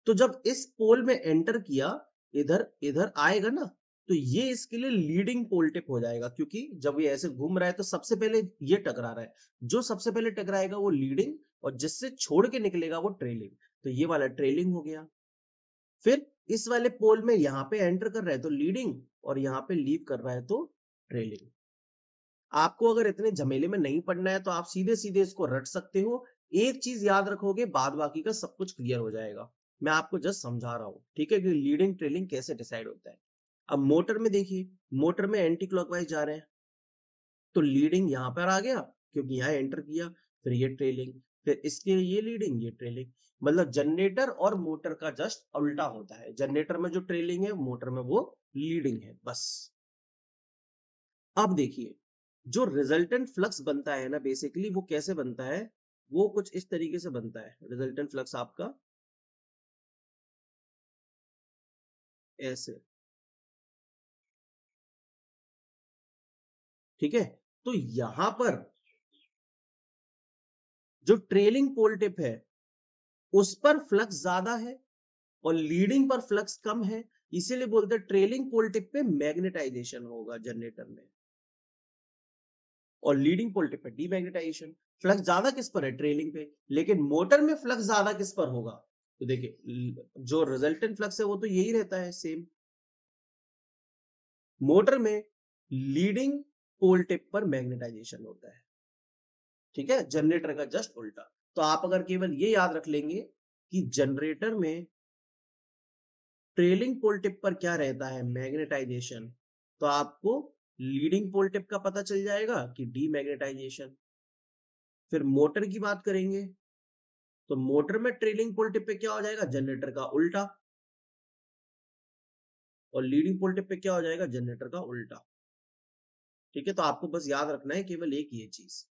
तो जब इस पोल में एंटर किया, इधर इधर आएगा ना, तो ये इसके लिए लीडिंग पोल टिप हो जाएगा, क्योंकि जब ये ऐसे घूम रहा है तो सबसे पहले ये टकरा रहा है, जो सबसे पहले टकराएगा वो लीडिंग, और जिससे छोड़ के निकलेगा वो ट्रेलिंग, तो ये वाला ट्रेलिंग हो गया। फिर इस वाले पोल में यहाँ पे एंटर कर रहा है तो लीडिंग, और यहाँ पे लीव कर रहा है तो ट्रेलिंग। आपको अगर इतने झमेले में नहीं पड़ना है तो आप सीधे सीधे इसको रट सकते हो, एक चीज याद रखोगे, बाद बाकी का सब कुछ क्लियर हो जाएगा। मैं आपको जस्ट समझा रहा हूं, ठीक है, कि लीडिंग ट्रेलिंग कैसे डिसाइड होता है। अब मोटर में देखिए, मोटर में एंटी क्लॉकवाइज जा रहे हैं, तो लीडिंग यहां पर आ गया क्योंकि यहाँ एंटर किया, फिर ये ट्रेलिंग, फिर इसके ये लीडिंग ये ट्रेलिंग। मतलब जनरेटर और मोटर का जस्ट उल्टा होता है, जनरेटर में जो ट्रेलिंग है मोटर में वो लीडिंग है, बस। अब देखिए, जो रिजल्टेंट फ्लक्स बनता है ना, बेसिकली वो कैसे बनता है, वो कुछ इस तरीके से बनता है, रिजल्टेंट फ्लक्स आपका ऐसे, ठीक है। तो यहां पर जो ट्रेलिंग पोल टिप है उस पर फ्लक्स ज्यादा है और लीडिंग पर फ्लक्स कम है, इसीलिए बोलते हैं ट्रेलिंग पोल टिप पे मैग्नेटाइजेशन होगा जनरेटर में, और लीडिंग पोल टिप पे डीमैग्नेटाइजेशन। फ्लक्स ज्यादा किस पर है, ट्रेलिंग पे, लेकिन मोटर में फ्लक्स ज्यादा किस पर होगा, तो देखिए जो रिजल्टेंट फ्लक्स है वो तो यही रहता है सेम, मोटर में लीडिंग पोल टिप पर मैग्नेटाइजेशन होता है, ठीक है, जनरेटर का जस्ट उल्टा। तो आप अगर केवल ये याद रख लेंगे कि जनरेटर में ट्रेलिंग पोल टिप पर क्या रहता है, मैग्नेटाइजेशन, तो आपको लीडिंग पोल टिप का पता चल जाएगा कि डीमैग्नेटाइजेशन। फिर मोटर की बात करेंगे, तो मोटर में ट्रेलिंग पोल टिप पे क्या हो जाएगा, जनरेटर का उल्टा, और लीडिंग पोल टिप पे क्या हो जाएगा, जनरेटर का उल्टा, ठीक है। तो आपको बस याद रखना है केवल एक ये चीज।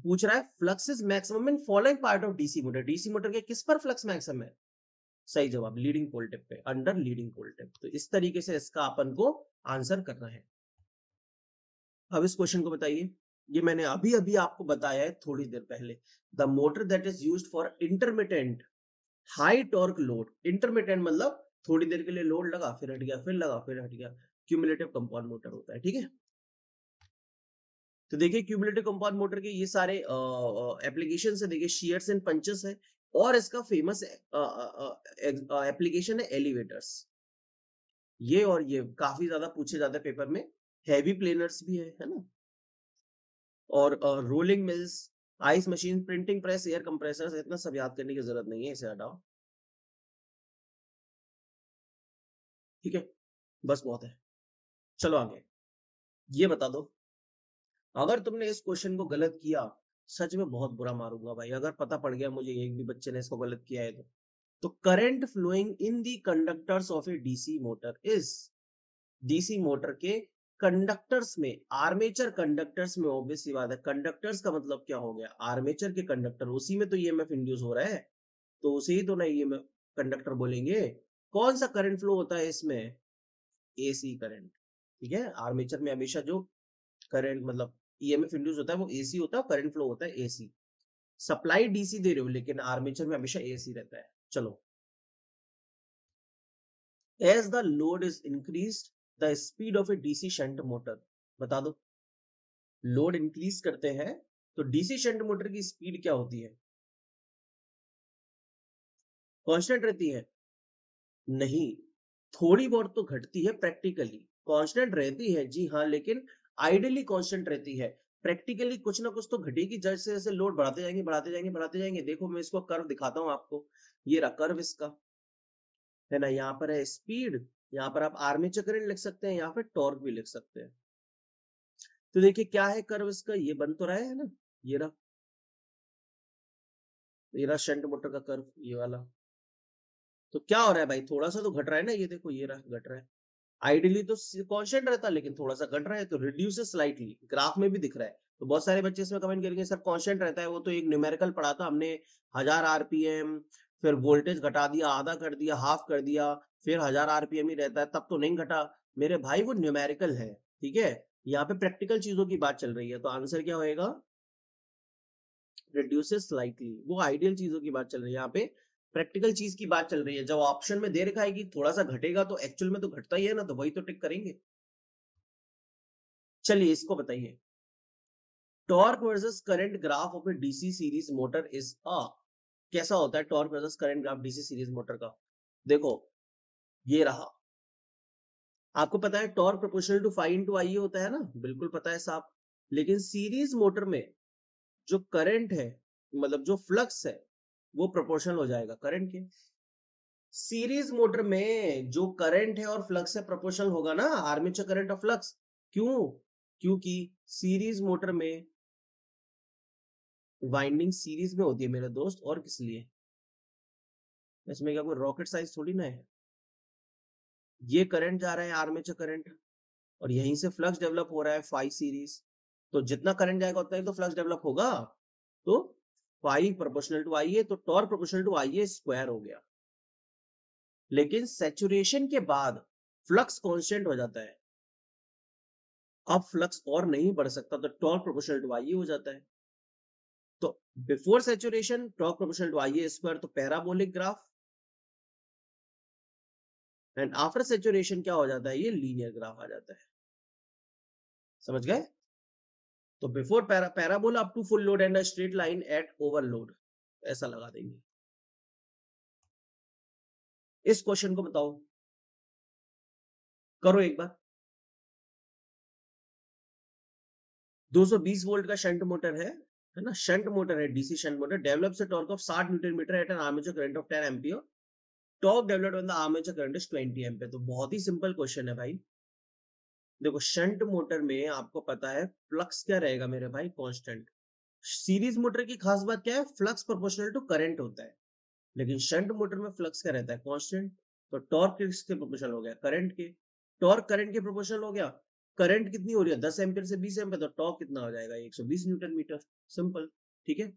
पूछ रहा है flux is maximum in following part of DC motor, DC motor के किस पर फ्लक्स मैक्सिमम है, सही जवाब लीडिंग पोल टिप पे, अंडर लीडिंग पोल टिप। तो इस तरीके से इसका अपन को आंसर करना है। अब इस क्वेश्चन को बताइए, ये मैंने अभी अभी आपको बताया है थोड़ी देर पहले, the motor that is used for intermittent high torque load, intermittent मतलब थोड़ी देर के लिए लोड लगा फिर हट गया, फिर लगा फिर हट गया, क्यूमुलेटिव कंपाउंड मोटर होता है, ठीक है। तो देखिए क्यूमुलेटिव कंपाउंड मोटर के ये सारे एप्लीकेशन है, देखिए शीयर्स एंड पंचेस है, और इसका फेमस एप्लीकेशन है एलिवेटर्स, ये और ये काफी ज्यादा पूछे जाते हैं पेपर में, हैवी प्लेनर्स भी है ना, और rolling mills, ice machine, printing press, air compressors, इतना सब याद करने की जरूरत नहीं है, इसे हटाओ, ठीक है, बस बहुत है। चलो आगे, ये बता दो, अगर तुमने इस क्वेश्चन को गलत किया, सच में बहुत बुरा मारूंगा भाई, अगर पता पड़ गया मुझे एक भी बच्चे ने इसको गलत किया है तो current flowing in the conductors of a DC motor is, DC motor के कंडक्टर्स में, आर्मेचर कंडक्टर्स में, ऑब्वियस सी बात है, कंडक्टर्स का मतलब क्या हो गया, आर्मेचर के कंडक्टर, उसी में तो ईएमएफ इंड्यूस हो रहा है, तो उसे ही तो ना ईएमएफ कंडक्टर बोलेंगे। कौन सा करंट फ्लो होता है इसमें, एसी करंट। ठीक है, आर्मेचर में हमेशा जो करंट मतलब ईएमएफ इंड्यूस होता है वो एसी होता है, करंट फ्लो होता है एसी। सप्लाई डीसी दे रहे हो लेकिन आर्मेचर में हमेशा एसी रहता है। चलो, as the load is increased the speed of a DC shunt motor, बता दो। लोड इंक्रीज करते हैं तो डीसी शंट मोटर की स्पीड क्या होती है, कांस्टेंट रहती है? नहीं, थोड़ी बहुत तो घटती है प्रैक्टिकली, कांस्टेंट रहती है जी हाँ, लेकिन आइडियली कांस्टेंट रहती है। प्रैक्टिकली कुछ ना कुछ तो घटेगी, जैसे जैसे लोड बढ़ाते जाएंगे बढ़ाते जाएंगे बढ़ाते जाएंगे। देखो मैं इसको कर्व दिखाता हूँ आपको, ये रहा कर्व इसका, है ना, यहाँ पर है स्पीड, यहाँ पर आप आर्मेचर करंट लिख सकते हैं, यहाँ पे टॉर्क भी लिख सकते हैं। तो देखिए क्या है कर्व इसका, ये बन तो रहा है ना, ये रहा, ये रहा शंट मोटर का कर्व, ये वाला। तो क्या हो रहा है भाई, थोड़ा सा तो घट रहा है ना, ये देखो ये रहा घट रहा है। आइडियली तो कांस्टेंट रहता है लेकिन थोड़ा सा घट रहा है, तो रिड्यूस स्लाइटली, ग्राफ में भी दिख रहा है। तो बहुत सारे बच्चे इसमें कमेंट करेंगे सर कांस्टेंट रहता है, वो तो एक न्यूमेरिकल पढ़ा था हमने, 1000 आरपीएम, फिर वोल्टेज घटा दिया, आधा कर दिया, हाफ कर दिया, फिर 1000 आरपीएम ही रहता है, तब तो नहीं घटा। मेरे भाई वो न्यूमेरिकल है, ठीक है, यहाँ पे प्रैक्टिकल चीजों की बात चल रही है, तो आंसर क्या होएगा, रिड्यूसेस स्लाइटली। वो आइडियल चीजों की बात चल रही है, यहाँ पे प्रैक्टिकल चीज की बात चल रही है। जब ऑप्शन में दे रखा है कि थोड़ा सा घटेगा, तो एक्चुअल में तो घटता ही है ना, तो वही तो टिक करेंगे। चलिए इसको बताइए, torque versus current graph of a DC series motor is uh, कैसा होता है torque versus current graph DC series motor का। देखो ये रहा, आपको पता है torque proportional to phi into I होता है ना, बिल्कुल पता है साहब। लेकिन सीरीज मोटर में जो करंट है, मतलब जो फ्लक्स है, वो प्रोपोर्शनल हो जाएगा करंट के। सीरीज मोटर में जो करंट है और फ्लक्स है प्रोपोर्शनल होगा ना, आर्मेचर करंट और फ्लक्स। क्यों? क्योंकि सीरीज मोटर में वाइंडिंग सीरीज में होती है मेरे दोस्त, और किस लिए, इसमें क्या कोई रॉकेट साइंस थोड़ी ना है। ये करंट जा रहा है आर्मेचर करंट, और यहीं से फ्लक्स डेवलप हो रहा है फाई सीरीज, तो जितना करंट जाएगा उतना ही तो फ्लक्स डेवलप होगा। तो phi proportional to I A, तो torque proportional to I A square हो गया। लेकिन सैचुरेशन के बाद फ्लक्स कांस्टेंट हो जाता है, अब फ्लक्स और नहीं बढ़ सकता, तो torque proportional to I A हो जाता है। तो before saturation torque proportional to I A square, तो parabolic graph, and after saturation क्या हो जाता है, ये लीनियर ग्राफ आ जाता है। समझ गए? तो before parabola up to full load and a straight line at overload, ऐसा लगा देंगे। इस क्वेश्चन को बताओ, करो एक बार। 220 वोल्ट का शंट मोटर है ना, शंट मोटर है, DC shunt motor, develops a torque of 60 newton metre at an armature current of 10 ampere, torque developed when the armature current is 20 ampere. तो बहुत ही सिंपल क्वेश्चन है भाई। देखो शंट मोटर में आपको पता है फ्लक्स क्या रहेगा मेरे भाई, कांस्टेंट। सीरीज मोटर की खास बात क्या है, फ्लक्स प्रोपोर्शनल टू करंट होता है, लेकिन शंट मोटर में फ्लक्स क्या रहता है, कांस्टेंट। तो टॉर्क किसके प्रोपोर्शनल हो गया, करंट के। टॉर्क करंट के प्रोपोर्शनल हो गया, करंट कितनी हो रही है 10 एम्पियर से 20 एम्पियर, तो टॉर्क कितना हो जाएगा 120 न्यूटन मीटर, सिंपल। ठीक है,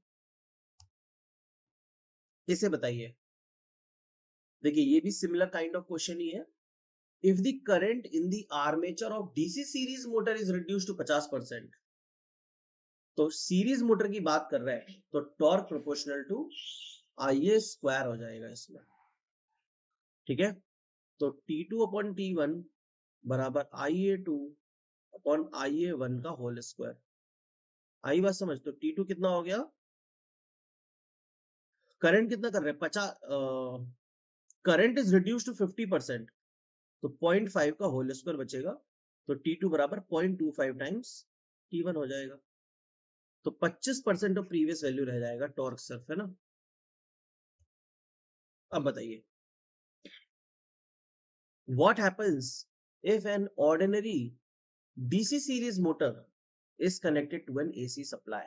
इसे बताइए। देखिए ये भी सिमिलर काइंड ऑफ क्वेश्चन ही है। If the current in the armature of DC series motor is reduce to 50%, तो सीरीज मोटर की बात कर रहे हैं, तो torque proportional to I A square हो जाएगा इसमें। ठीक है, तो T2 अपॉन T1 बराबर IA2 अपॉन IA1 का होल स्क्वायर। आई बात समझ? तो T2 कितना हो गया, करंट कितना कर रहे हैं 50, करंट इज रिड्यूस टू 50%, तो 0.5 का होल स्क्वायर बचेगा, तो T2 बराबर 0.25 टाइम्स T1 हो जाएगा। तो 25% ऑफ प्रीवियस वैल्यू रह जाएगा टॉर्क सिर्फ, है ना। अब बताइए, what happens if an ordinary DC series motor is connected to an AC supply.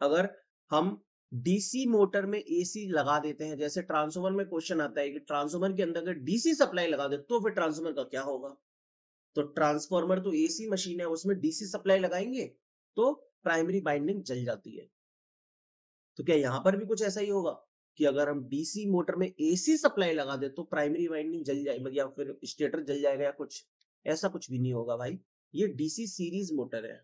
अगर हम डीसी मोटर में एसी लगा देते हैं, जैसे ट्रांसफार्मर में क्वेश्चन आता है कि ट्रांसफार्मर के अंदर अगर डीसी सप्लाई लगा दे तो फिर ट्रांसफार्मर का क्या होगा। तो ट्रांसफॉर्मर तो एसी मशीन है, उसमें डीसी सप्लाई लगाएंगे तो प्राइमरी बाइंडिंग जल जाती है। तो क्या यहां पर भी कुछ ऐसा ही होगा कि अगर हम डीसी मोटर में एसी सप्लाई लगा दे तो प्राइमरी वाइंडिंग जल जाएगी या फिर स्टेटर जल जाएगा या कुछ ऐसा कुछ भी नहीं होगा भाई। ये डीसी सीरीज मोटर है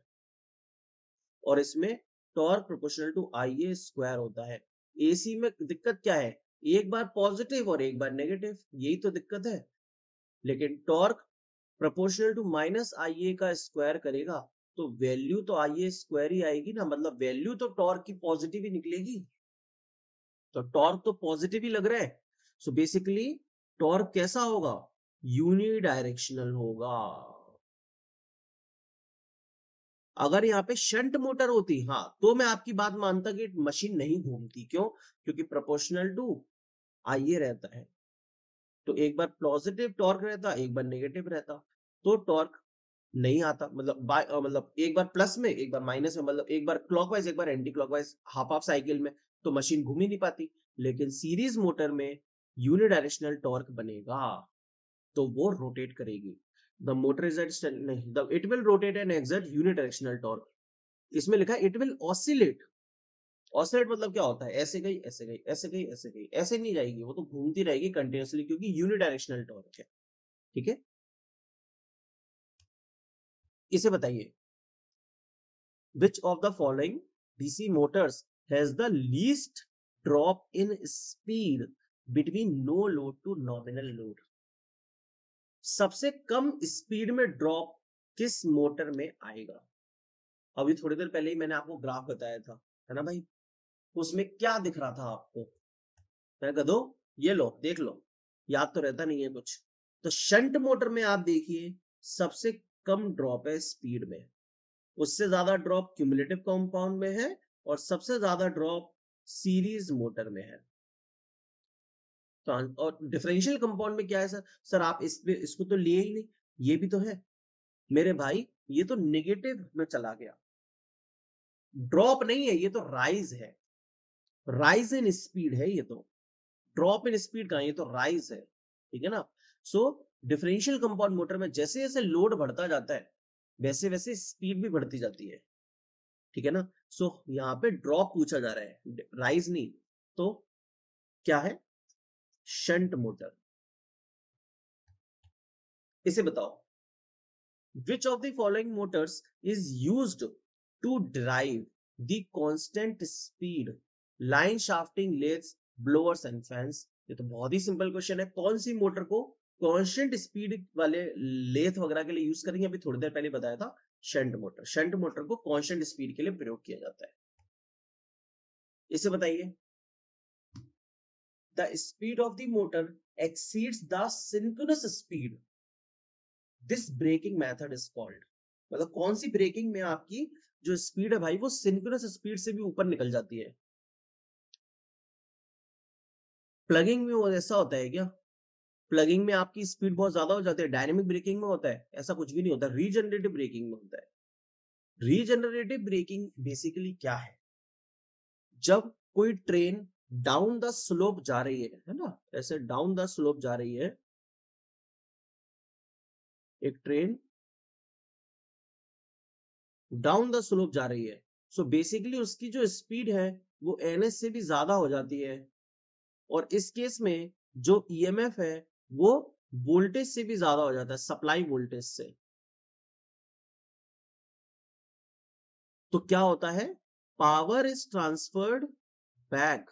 और इसमें torque proportional to IA square होता है। एसी में दिक्कत क्या है, एक बार पॉजिटिव और एक बार नेगेटिव, यही तो दिक्कत है। लेकिन torque proportional to minus IA का स्क्वायर करेगा तो वैल्यू तो IA स्क्वायर ही आएगी ना, मतलब वैल्यू तो टॉर्क की पॉजिटिव ही निकलेगी। तो टॉर्क तो पॉजिटिव ही लग रहा है। सो बेसिकली टॉर्क कैसा होगा, यूनिडायरेक्शनल होगा। अगर यहाँ पे शंट मोटर होती हाँ तो मैं आपकी बात मानता कि मशीन नहीं घूमती। क्यों? क्योंकि प्रोपोर्शनल टू IA रहता है, तो एक बार पॉजिटिव टॉर्क रहता एक बार नेगेटिव रहता तो टॉर्क नहीं आता, मतलब मतलब एक बार प्लस में एक बार माइनस में, मतलब एक बार क्लॉकवाइज एक बार anti clockwise half half cycle में, तो मशीन घूम ही नहीं पाती। लेकिन सीरीज मोटर में यूनिडायरेक्शनल टॉर्क बनेगा तो वो रोटेट करेगी। द मोटर इज नहीं, the it will rotate and exert unidirectional torque. इसमें लिखा है इट विल ऑसिलेट। ऑसिलेट मतलब क्या होता है, ऐसे गई ऐसे गई ऐसे गई ऐसे गई, ऐसे नहीं जाएगी, वो तो घूमती रहेगी कंटिन्यूअसली क्योंकि यूनिडायरेक्शनल टॉर्क है। ठीक है, इसे बताइए which of the following DC motors has the least drop in speed between no load to nominal load। सबसे कम स्पीड में ड्रॉप किस मोटर में आएगा? अभी थोड़ी देर पहले ही मैंने आपको ग्राफ बताया था, है ना भाई? उसमें क्या दिख रहा था आपको? मैं कह दो, ये लो देख लो, याद तो रहता नहीं है कुछ। तो शंट मोटर में आप देखिए सबसे कम ड्रॉप है स्पीड में, उससे ज्यादा ड्रॉप क्यूमुलेटिव कंपाउंड में है और सबसे ज्यादा ड्रॉप सीरीज मोटर में है। तो और डिफरेंशियल कंपाउंड में क्या है सर? सर आप इसको तो लिए ही नहीं, ये भी तो है मेरे भाई, ये तो नेगेटिव में चला गया, ड्रॉप नहीं है ये तो राइज है, राइज इन स्पीड है ये तो, ड्रॉप इन स्पीड का, ये तो राइज है। ठीक है ना? सो डिफरेंशियल कंपाउंड मोटर में जैसे जैसे लोड बढ़ता जाता है वैसे वैसे स्पीड भी बढ़ती जाती है। ठीक है ना? सो यहाँ पे ड्रॉप पूछा जा रहा है, राइज नहीं। तो क्या है? Shunt motor. इसे बताओ which of the following motors is used to drive the constant speed line shafting lathes blowers and fans। ये तो बहुत ही सिंपल क्वेश्चन है, कौन सी मोटर को कांस्टेंट स्पीड वाले लेथ वगैरह के लिए यूज करेंगे? अभी थोड़ी देर पहले बताया था, शंट मोटर। शंट मोटर को कांस्टेंट स्पीड के लिए प्रयोग किया जाता है। इसे बताइए the speed of the motor exceeds the synchronous speed, this braking method is called। मतलब कौन सी ब्रेकिंग में आपकी जो स्पीड है भाई वो सिंक्रोनस स्पीड से भी ऊपर निकल जाती है? प्लगिंग में वो ऐसा होता है क्या? प्लगिंग में आपकी स्पीड बहुत ज्यादा हो जाती है, डायनेमिक ब्रेकिंग में होता है? ऐसा कुछ भी नहीं होता, रीजनरेटिव ब्रेकिंग में होता है। रीजनरेटिव ब्रेकिंग बेसिकली क्या है? जब कोई ट्रेन डाउन द स्लोप जा रही है ना, ऐसे डाउन द स्लोप जा रही है एक ट्रेन, डाउन द स्लोप जा रही है, सो बेसिकली उसकी जो स्पीड है वो NS से भी ज्यादा हो जाती है। और इस केस में जो EMF है वो वोल्टेज से भी ज्यादा हो जाता है, सप्लाई वोल्टेज से। तो क्या होता है? Power is transferred back.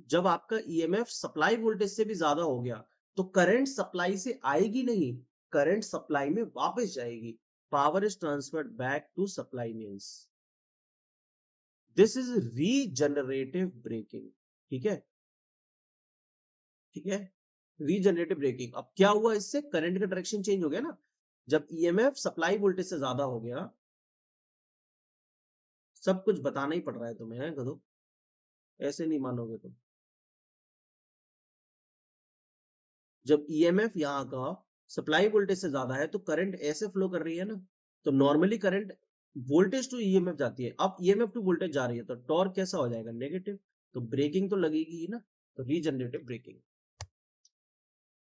जब आपका EMF सप्लाई वोल्टेज से भी ज्यादा हो गया तो करंट सप्लाई से आएगी नहीं, करंट सप्लाई में वापस जाएगी। Power is transferred back to supply means this is regenerative braking. ठीक है? ठीक है, रीजनरेटिव ब्रेकिंग। अब क्या हुआ, इससे करंट का डायरेक्शन चेंज हो गया ना। जब EMF सप्लाई वोल्टेज से ज्यादा हो गया, सब कुछ बताना ही पड़ रहा है तुम्हें, है गधो, ऐसे नहीं मानोगे तुम। जब EMF यहाँ का सप्लाई वोल्टेज से ज्यादा है तो करंट ऐसे फ्लो कर रही है ना, तो normally current voltage to EMF जाती है, अब EMF टू वोल्टेज जा रही है तो टॉर्क कैसा हो जाएगा? नेगेटिव। तो ब्रेकिंग तो लगेगी ही ना, तो रीजनरेटिव ब्रेकिंग।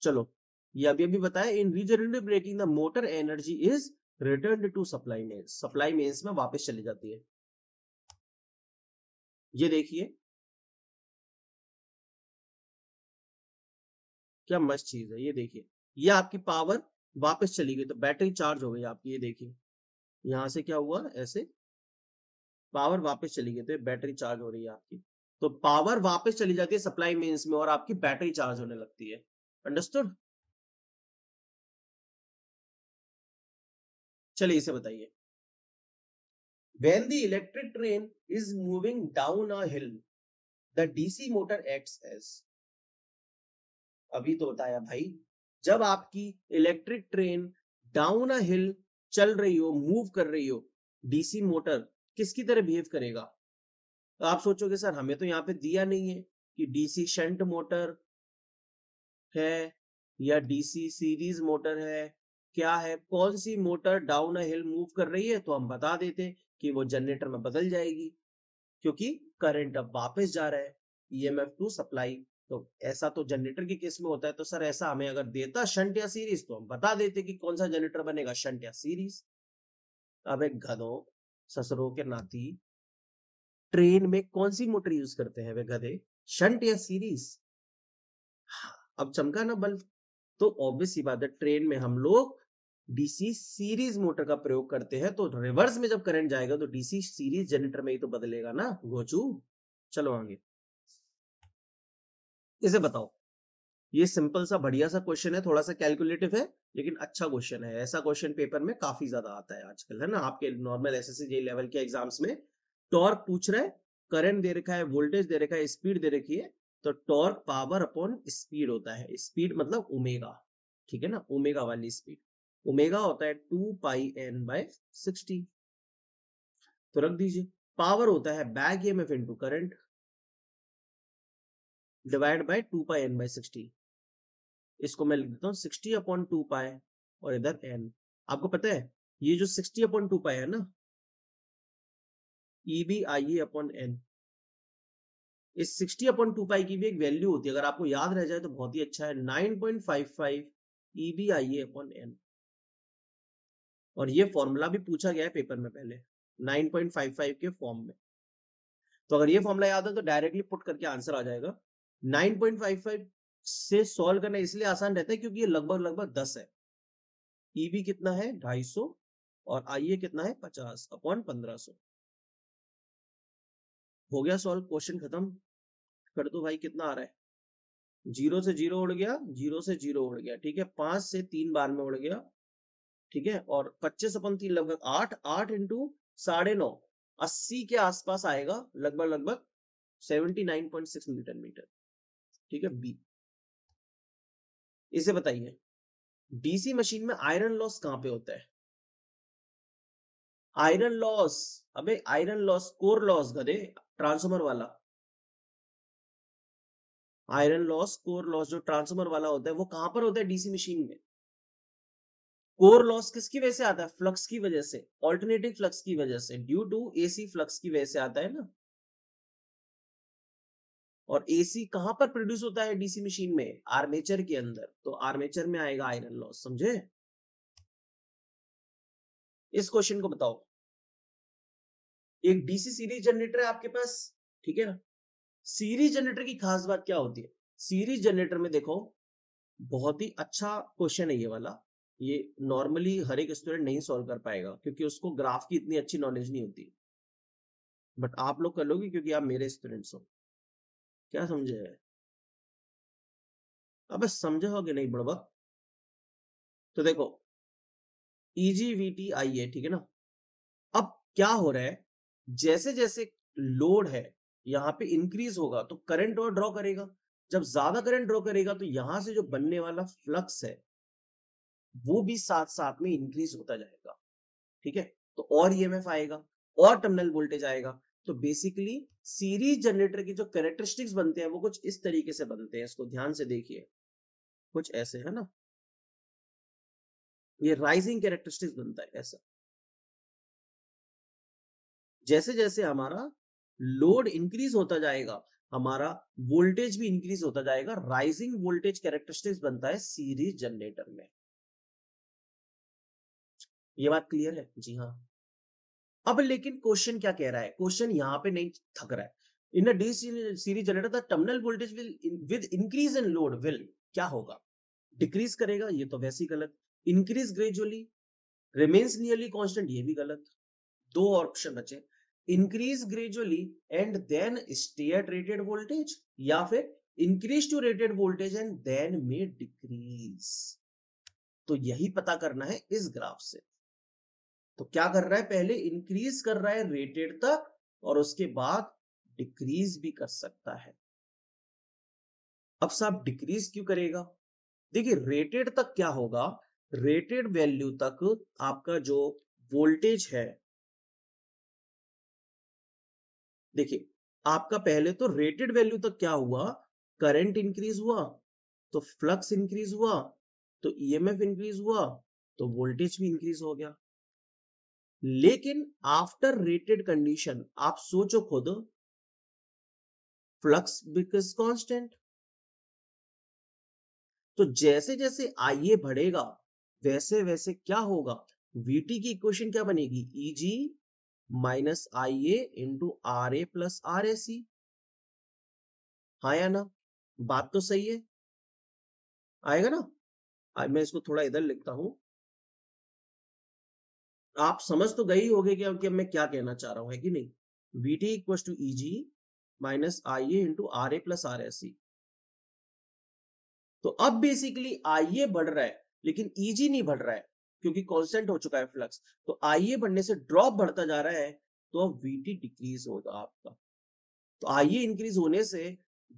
चलो ये अभी बताया, in regenerative braking the motor energy is return to supply mains, supply mains में वापस चली जाती है। ये देखिए क्या मस्त चीज है, ये देखिए ये आपकी पावर वापस चली गई तो बैटरी चार्ज हो गई आपकी, ये देखिए यहां से क्या हुआ, ऐसे पावर वापस चली गई तो बैटरी चार्ज हो रही है आपकी। तो पावर वापस चली जाती है सप्लाई मेंस में और आपकी बैटरी चार्ज होने लगती है। अंडरस्टूड? चलिए इसे बताइए। When the electric train is moving down a hill, the DC motor acts as, अभी तो बताया भाई, जब आपकी इलेक्ट्रिक ट्रेन डाउन अ हिल चल रही हो, मूव कर रही हो, डीसी मोटर किसकी तरह बिहेव करेगा? तो आप सोचोगे सर हमें तो यहाँ पे दिया नहीं है कि डीसी शंट मोटर है या डीसी सीरीज मोटर है, क्या है, कौन सी motor down a hill move कर रही है, तो हम बता देते कि वो जनरेटर में बदल जाएगी, क्योंकि करंट अब वापस जा रहा है ईएमएफ टू सप्लाई। तो ऐसा तो जनरेटर के केस में होता है, तो सर ऐसा हमें अगर देता शंट या सीरीज तो हम बता देते कि कौन सा जनरेटर बनेगा, शंट या सीरीज। अब एक गधों, ससुरों के नाती, ट्रेन में कौन सी मोटर यूज करते हैं वे गधे, शंट या सीरीज? अब चमका ना बल्ब। तो ऑब्वियस सी बात है, ट्रेन में हम लोग डीसी सीरीज मोटर का प्रयोग करते हैं, तो रिवर्स में जब करंट जाएगा तो डीसी सीरीज जनरेटर में ही तो बदलेगा ना गोचू। चलो आगे, इसे बताओ। ये सिंपल सा बढ़िया सा क्वेश्चन है, थोड़ा सा कैलकुलेटिव है लेकिन अच्छा क्वेश्चन है। ऐसा क्वेश्चन पेपर में काफी ज्यादा आता है आजकल, है ना, आपके नॉर्मल एसएससी जे लेवल के एग्जाम्स में। टॉर्क पूछ रहा है, करंट दे रखा है, वोल्टेज दे रखा है, स्पीड दे रखी है, तो टॉर्क पावर अपॉन स्पीड होता है। स्पीड मतलब ओमेगा, ठीक है ना, ओमेगा वाली स्पीड। ओमेगा होता है 2πn/60। तो रख दीजिए। पावर होता है back EMF into current divide by 2πn/60। इसको मैं लिख देता हूँ 60/2π और इधर n। आपको पता है ये जो 60/2π है ना, EBIA/n, इस 60/2π की भी एक वैल्यू होती है, अगर आपको याद रह जाए तो बहुत ही अच्छा है, 9.55 EBIA/n। और ये फॉर्मूला भी पूछा गया है पेपर में पहले 9.55 के फॉर्म में। तो अगर ये फॉर्मूला याद है तो डायरेक्टली पुट करके आंसर आ जाएगा। 9.55 से सॉल्व करना इसलिए आसान रहता है क्योंकि ये लगभग लगभग 10 है। ईबी कितना है 250 और आईए कितना है 50/1500। हो गया सॉल्व, क्वेश्चन खत्म कर दो भाई। कितना आ रहा है, 0 से 0 उड़ गया, 0 से 0 उड़ गया, ठीक है, 5 से 3 बार में उड़ गया, ठीक है, और 25/3 लगभग 8, 8 इंटू 9.5, 80 के आसपास आएगा, लगभग लगभग 79.6 न्यूटन मीटर, ठीक है, बी। इसे बताइए, डीसी मशीन में आयरन लॉस कहां पे होता है? आयरन लॉस, अबे आयरन लॉस, कोर लॉस गधे, ट्रांसफार्मर वाला। आयरन लॉस, कोर लॉस जो ट्रांसफार्मर वाला होता है वो कहां पर होता है डीसी मशीन में? कोर लॉस किसकी वजह से आता है? फ्लक्स की वजह से, ऑल्टरनेटिंग फ्लक्स की वजह से, ड्यू टू एसी फ्लक्स की वजह से आता है ना। और एसी कहां पर प्रोड्यूस होता है डीसी मशीन में? आर्मेचर के अंदर, तो आर्मेचर में आएगा आयरन लॉस, समझे? इस क्वेश्चन को बताओ। एक डीसी सीरीज जनरेटर है आपके पास, ठीक है ना। सीरीज जनरेटर की खास बात क्या होती है? सीरीज जनरेटर में देखो, बहुत ही अच्छा क्वेश्चन है ये वाला। ये नॉर्मली हर एक स्टूडेंट नहीं सॉल्व कर पाएगा क्योंकि उसको ग्राफ की इतनी अच्छी नॉलेज नहीं होती, बट आप लोग कर लोगे क्योंकि आप मेरे स्टूडेंट्स हो। क्या समझे? अब समझे हो कि नहीं बड़वा? तो देखो, EGVT ठीक है ना। अब क्या हो रहा है, जैसे जैसे लोड है यहाँ पे इंक्रीज होगा तो करंट और ड्रॉ करेगा। जब ज्यादा करंट ड्रॉ करेगा तो यहां से जो बनने वाला फ्लक्स है वो भी साथ साथ में इंक्रीज होता जाएगा, ठीक है। तो और ईएमएफ आएगा और टर्मिनल वोल्टेज आएगा। तो बेसिकली सीरीज जनरेटर की जो कैरेक्टरिस्टिक्स बनते हैं वो कुछ इस तरीके से बनते हैं, इसको ध्यान से देखिए, कुछ ऐसे है ना। ये राइजिंग कैरेक्टरिस्टिक्स बनता है ऐसा। जैसे जैसे हमारा लोड इंक्रीज होता जाएगा हमारा वोल्टेज भी इंक्रीज होता जाएगा। राइजिंग वोल्टेज कैरेक्टरिस्टिक्स बनता है सीरीज जनरेटर में। ये बात क्लियर है? जी हाँ। अब लेकिन क्वेश्चन क्या कह रहा है, क्वेश्चन यहां पे नहीं थक रहा है। In D series generator the terminal voltage will with increase in load will क्या होगा, डिक्रीज करेगा, ये तो वैसे ही गलत। Increase gradually, remains nearly constant, ये भी गलत। दो ऑप्शन बचे, increase gradually and then stay at rated voltage, या फिर increase to rated voltage and then में डिक्रीज। तो यही पता करना है इस ग्राफ से। तो क्या कर रहा है, पहले इंक्रीज कर रहा है रेटेड तक और उसके बाद डिक्रीज भी कर सकता है। अब साहब डिक्रीज क्यों करेगा? देखिए रेटेड तक क्या होगा, रेटेड वैल्यू तक आपका जो वोल्टेज है, देखिए आपका पहले तो रेटेड वैल्यू तक क्या हुआ, करंट इंक्रीज हुआ तो फ्लक्स इंक्रीज हुआ तो ईएमएफ इंक्रीज हुआ तो वोल्टेज भी इंक्रीज हो गया। लेकिन आफ्टर रेटेड कंडीशन आप सोचो खुद, फ्लक्स बिकम्स कांस्टेंट। तो जैसे जैसे आईए बढ़ेगा वैसे वैसे क्या होगा, वीटी की इक्वेशन क्या बनेगी, E G minus I A into R A plus R A C. हाँ या ना? बात तो सही है, आएगा ना? आज मैं इसको थोड़ा इधर लिखता हूं, आप समझ तो गई होगे कि अब मैं क्या कहना चाह रहा हूं, है कि नहीं। V T equal to E G minus I A into R A plus R A C. तो अब बेसिकली आईए बढ़ रहा है लेकिन ईजी नहीं बढ़ रहा है क्योंकि कांस्टेंट हो चुका है फ्लक्स। तो आईए बढ़ने से ड्रॉप बढ़ता जा रहा है, तो अब वीटी डिक्रीज होगा आपका। तो आईए इंक्रीज होने से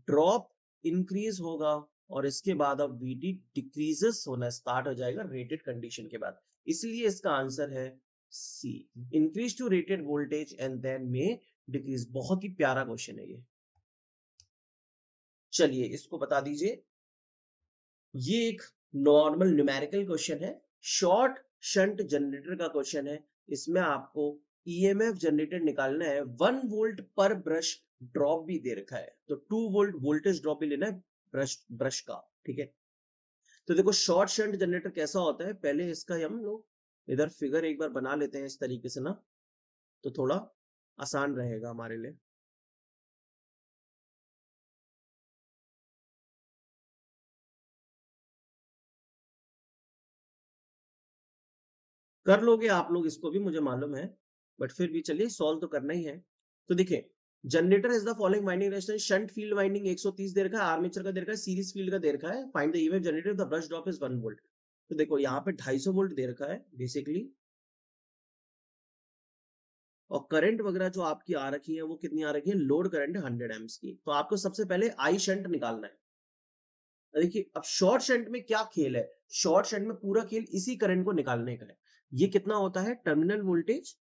ड्रॉप इंक्रीज होगा और इसके बाद अब वीटी डिक्रीजेस होना स्टार्ट हो जाएगा रेटेड कंडीशन के बाद। इसलिए इसका आंसर है C, increase to rated voltage and then में डिक्रीज। बहुत ही प्यारा क्वेश्चन है ये। चलिए इसको बता दीजिए, ये एक नॉर्मल न्यूमेरिकल क्वेश्चन है, शॉर्ट शंट जनरेटर का क्वेश्चन है। इसमें आपको ईएमएफ जनरेटर निकालना है, 1 वोल्ट पर ब्रश ड्रॉप भी दे रखा है, तो 2 वोल्ट वोल्टेज ड्रॉप भी लेना है ब्रश ब्रश का, ठीक है। तो देखो शॉर्ट शंट जनरेटर कैसा होता है, पहले इसका हम लोग इधर फिगर एक बार बना लेते हैं इस तरीके से ना, तो थोड़ा आसान रहेगा हमारे लिए। कर लोगे आप लोग इसको भी, मुझे मालूम है, बट फिर भी चलिए सॉल्व तो करना ही है। तो देखिए generator is the following winding resistance, shunt field winding 130 दे रखा है, आर्मेचर का दे रखा है, सीरीज फील्ड का दे रखा है, find the EMF generated the brush drop is 1 volt. तो देखो यहाँ पे 250 वोल्ट दे रखा है बेसिकली, और करंट वगैरह जो आपकी आ रखी है वो कितनी आ रखी है, लोड करंट है 100 एम्प्स की। तो आपको सबसे पहले आई शंट निकालना है। देखिए अब शॉर्ट शंट में क्या खेल है, शॉर्ट शंट में पूरा खेल इसी करंट को निकालने का है। ये कितना होता है, terminal voltage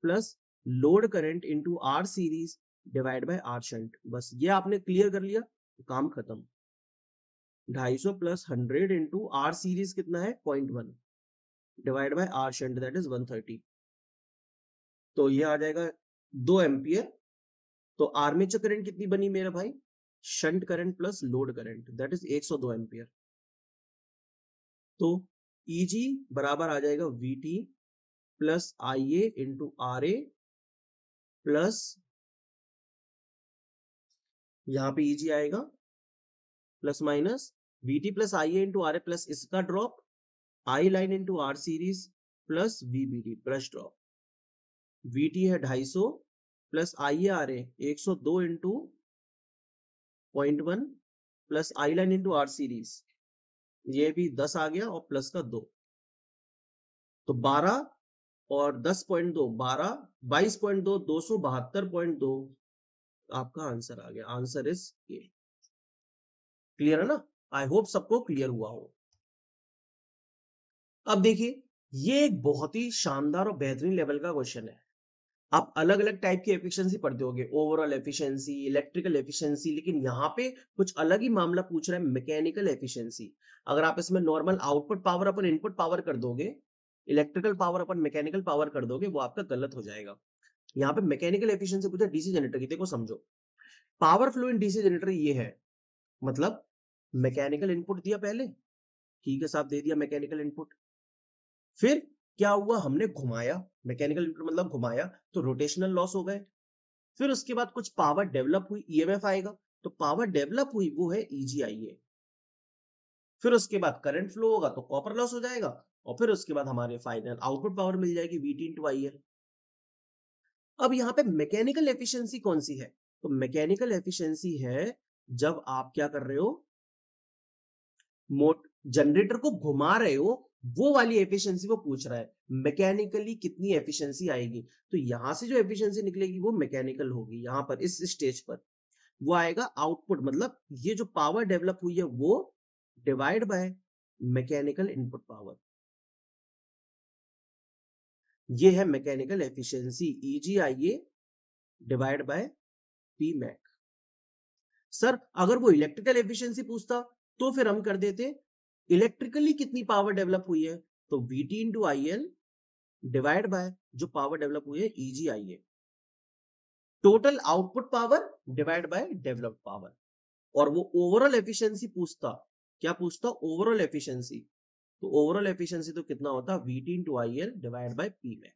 plus load current into R series divide by R shunt. बस ये आपने क्लियर कर लिया तो काम खत्म। 250 प्लस 100 इंटू आर सीरीज कितना है 0.1 divide by R shunt that is 130। तो ये आ जाएगा 2 एम्पियर। तो आर्मेचर करंट कितनी बनी मेरा भाई, shunt current plus load current that is 102 ampere. तो ईजी बराबर आ जाएगा V T plus I A into R A plus, यहां पे ईजी आएगा plus minus V T plus I A into R A plus इसका drop, I line into R series plus V B T brush drop. V T है 250 plus I A R A 102 into 0.1 plus I line into R series, ये भी 10 आ गया और plus का 2, तो 12 और 10.2 12, 22.2 272.2 आपका आंसर आ गया। Answer is a. क्लियर है ना? आई होप सबको क्लियर हुआ हो। अब देखिए ये एक बहुत ही शानदार और बेहतरीन लेवल का क्वेश्चन है। आप अलग अलग टाइप की एफिशिएंसी पढ़ते होगे, ओवरऑल एफिशिएंसी, इलेक्ट्रिकल एफिशिएंसी, लेकिन यहाँ पे कुछ अलग ही मामला पूछ रहा है, मैकेनिकल एफिशिएंसी। अगर आप इसमें नॉर्मल आउटपुट पावर अपन इनपुट पावर कर दोगे, इलेक्ट्रिकल पावर अपन मैकेनिकल पावर कर दोगे, वो आपका गलत हो जाएगा। यहाँ पे मैकेनिकल एफिशिएंसी पूछा डीसी जनरेटर की, देखो समझो power flow in DC generator ये है, मतलब मैकेनिकल इनपुट दिया पहले, ठीक है साहब, दे दिया मैकेनिकल इनपुट, फिर क्या हुआ, हमने घुमाया, मैकेनिकल इनपुट मतलब घुमाया, तो रोटेशनल लॉस हो गए, फिर उसके बाद कुछ पावर डेवलप हुई, ईएमएफ आएगा, तो पावर डेवलप हुई वो है ईजीआईए, फिर उसके बाद करंट फ्लो होगा तो कॉपर लॉस हो जाएगा, और फिर उसके बाद हमारे फाइनल आउटपुट पावर मिल जाएगी VT इंटू IL। अब यहाँ पे मैकेनिकल एफिशिएंसी कौन सी है, तो मैकेनिकल एफिशिएंसी है जब आप क्या कर रहे हो, मोट जनरेटर को घुमा रहे हो, वो वाली एफिशिएंसी वो पूछ रहा है, मैकेनिकली कितनी एफिशिएंसी आएगी, तो यहां से जो एफिशिएंसी निकलेगी वो मैकेनिकल होगी, यहां पर इस स्टेज पर वो आएगा आउटपुट, मतलब ये जो पावर डेवलप हुई है वो divide by mechanical input power, ये है mechanical efficiency EGIA divide by Pmax। Sir अगर वो इलेक्ट्रिकल एफिशिएंसी पूछता तो फिर हम कर देते इलेक्ट्रिकली कितनी पावर डेवलप हुई है, तो VT into IL divide by जो पावर डेवलप हुई है EGIA, total output power divide by developed power, और वो ओवरऑल एफिशिएंसी पूछता, क्या पूछता, ओवरऑल एफिशिएंसी, तो ओवरऑल एफिशिएंसी तो कितना होता, VT into IL divide by Pmax।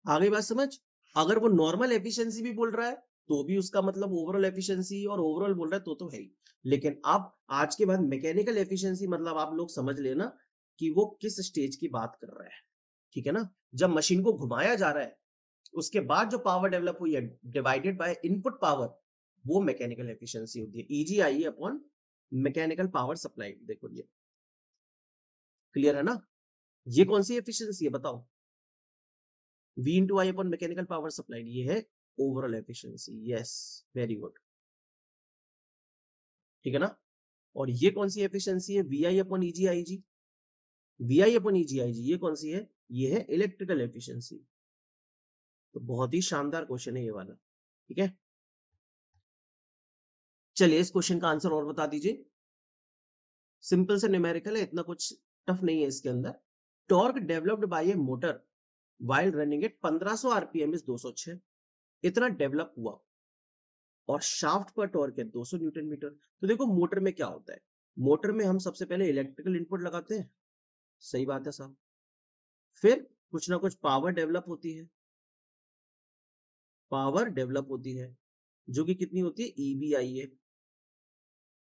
आ गई बात समझ। अगर वो नॉर्मल एफिशिएंसी भी बोल रहा है तो भी उसका मतलब ओवरऑल एफिशिएंसी और ओवरऑल बोल रहा है तो है ही, लेकिन अब आज के बाद मैकेनिकल एफिशिएंसी मतलब आप लोग समझ लेना कि वो किस स्टेज की बात कर रहा है, ठीक है ना, जब मशीन को घुमाया जा रहा है उसके बाद जो पावर डेवलप हुई है डिवाइडेड बाय इनपुट पावर, वो मैकेनिकल एफिशिएंसी होती है, EGIA upon mechanical power supply. देखो ये क्लियर है ना, ये कौन सी एफिशिएंसी है बताओ, V इंटू आई अपॉन मैकेनिकल पावर सप्लाइड, ये है overall efficiency, yes very good, ठीक है ना। और ये कौन सी एफिशिएंसी है, VI upon EGIG, VI upon EGIG ये कौन सी है, ये है इलेक्ट्रिकल एफिशिएंसी। तो बहुत ही शानदार क्वेश्चन है ये वाला, ठीक है। चलिए इस क्वेश्चन का आंसर और बता दीजिए, सिंपल से न्यूमेरिकल है, इतना कुछ टफ नहीं है इसके अंदर। Torque developed by A motor while running at 1500 RPM is 206, इतना डेवलप हुआ, और शाफ्ट पर टॉर्क है 200 न्यूटन मीटर। तो देखो मोटर में क्या होता है, मोटर में हम सबसे पहले इलेक्ट्रिकल इनपुट लगाते हैं, सही बात है साहब, फिर कुछ ना कुछ पावर डेवलप होती है, पावर डेवलप होती है जो कि कितनी होती है EBIA,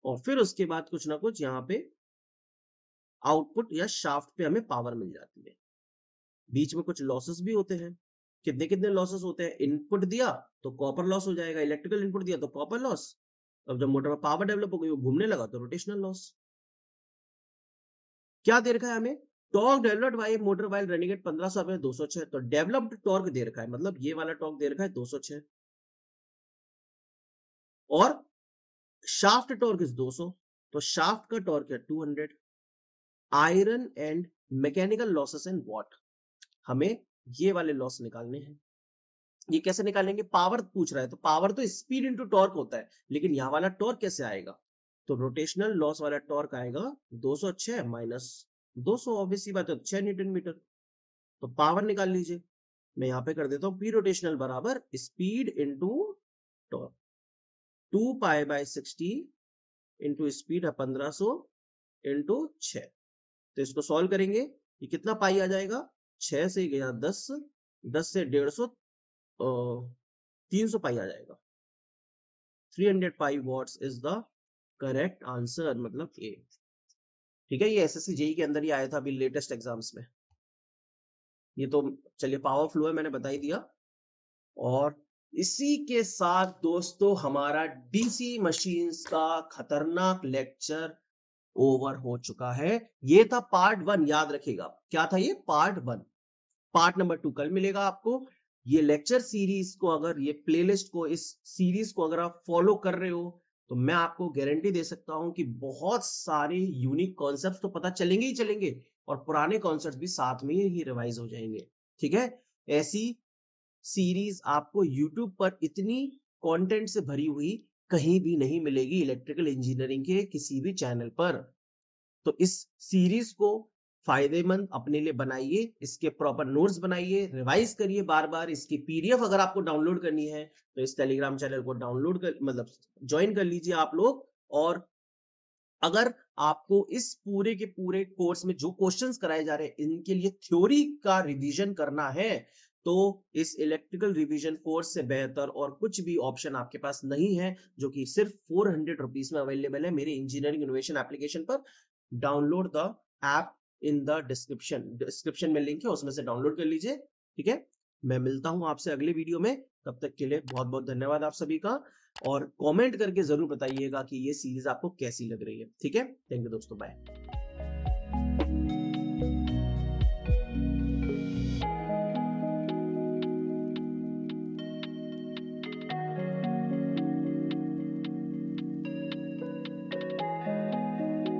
और फिर उसके बाद कुछ ना कुछ यहाँ पे आउटपुट या शाफ्ट पे हमें पावर मिल जाती है, बीच में कुछ लॉसेस भी होते हैं, कितने कितने लॉसेस होते हैं, इनपुट दिया तो कॉपर लॉस हो जाएगा, इलेक्ट्रिकल इनपुट दिया तो कॉपर लॉस, अब जब मोटर में पावर डेवलप हो गई वो घूमने लगा तो रोटेशनल लॉस। क्या दे रखा है हमें, torque developed by motor while running at 1500 में 206, तो डेवलप्ड टॉर्क दे रखा है, मतलब ये वाला टॉर्क दे रखा है 206, और शाफ्ट टॉर्क इज 200, तो शाफ्ट का टॉर्क है 200, iron and mechanical losses and what, हमें ये वाले लॉस निकालने हैं। ये कैसे निकालेंगे, पावर पूछ रहा है तो पावर तो स्पीड इंटू टॉर्क होता है, लेकिन यहाँ वाला टॉर्क कैसे आएगा, तो रोटेशनल लॉस वाला टॉर्क आएगा 206 माइनस 200, ऑब्वियस सी बात है 6 न्यूटन मीटर, तो पावर निकाल लीजिए, मैं यहाँ पे कर देता हूँ पी रोटेशनल बराबर speed into torque, 2 pi by 60 into speed है 1500 इंटू 6, तो इसको सॉल्व करेंगे, ये कितना पाई आ जाएगा, 6 से गया 10, 10 से 150, 300 पाई आ जाएगा, 300 pi watts is the correct answer, मतलब ए, ठीक है। ये एसएससी जेई के अंदर ही आया था अभी लेटेस्ट एग्जाम्स में, ये तो चलिए पावर फ्लो है मैंने बता ही दिया। और इसी के साथ दोस्तों हमारा डीसी मशीन्स का खतरनाक लेक्चर ओवर हो चुका है, ये था पार्ट 1, याद रखिएगा क्या था ये, पार्ट 1, पार्ट नंबर 2 कल मिलेगा आपको। ये लेक्चर सीरीज को, अगर ये प्लेलिस्ट को, इस सीरीज को अगर आप फॉलो कर रहे हो तो मैं आपको गारंटी दे सकता हूं कि बहुत सारे यूनिक कॉन्सेप्ट्स तो पता चलेंगे ही चलेंगे, और पुराने कॉन्सेप्ट्स भी साथ में ही रिवाइज हो जाएंगे, ठीक है। ऐसी सीरीज आपको YouTube पर इतनी कंटेंट से भरी हुई कहीं भी नहीं मिलेगी इलेक्ट्रिकल इंजीनियरिंग के किसी भी चैनल पर। तो इस सीरीज को फायदेमंद अपने लिए बनाइए, इसके प्रॉपर नोट्स बनाइए, रिवाइज करिए बार बार। इसकी पीडीएफ अगर आपको डाउनलोड करनी है तो इस टेलीग्राम चैनल को डाउनलोड कर मतलब ज्वाइन कर लीजिए आप लोग। और अगर आपको इस पूरे के पूरे कोर्स में जो क्वेश्चंस कराए जा रहे हैं इनके लिए थ्योरी का रिवीजन करना है तो इस इलेक्ट्रिकल रिवीजन कोर्स से बेहतर और कुछ भी ऑप्शन आपके पास नहीं है, जो कि सिर्फ 400 रुपीज में अवेलेबल है मेरे इंजीनियरिंग इनोवेशन एप्लीकेशन पर। Download the app in the description में लिंक है, उसमें से डाउनलोड कर लीजिए। ठीक है, मैं मिलता हूं आपसे अगले वीडियो में, तब तक के लिए बहुत बहुत धन्यवाद आप सभी का। और कमेंट करके जरूर बताइएगा कि ये सीरीज आपको कैसी लग रही है। ठीक है, थैंक यू दोस्तों, बाय।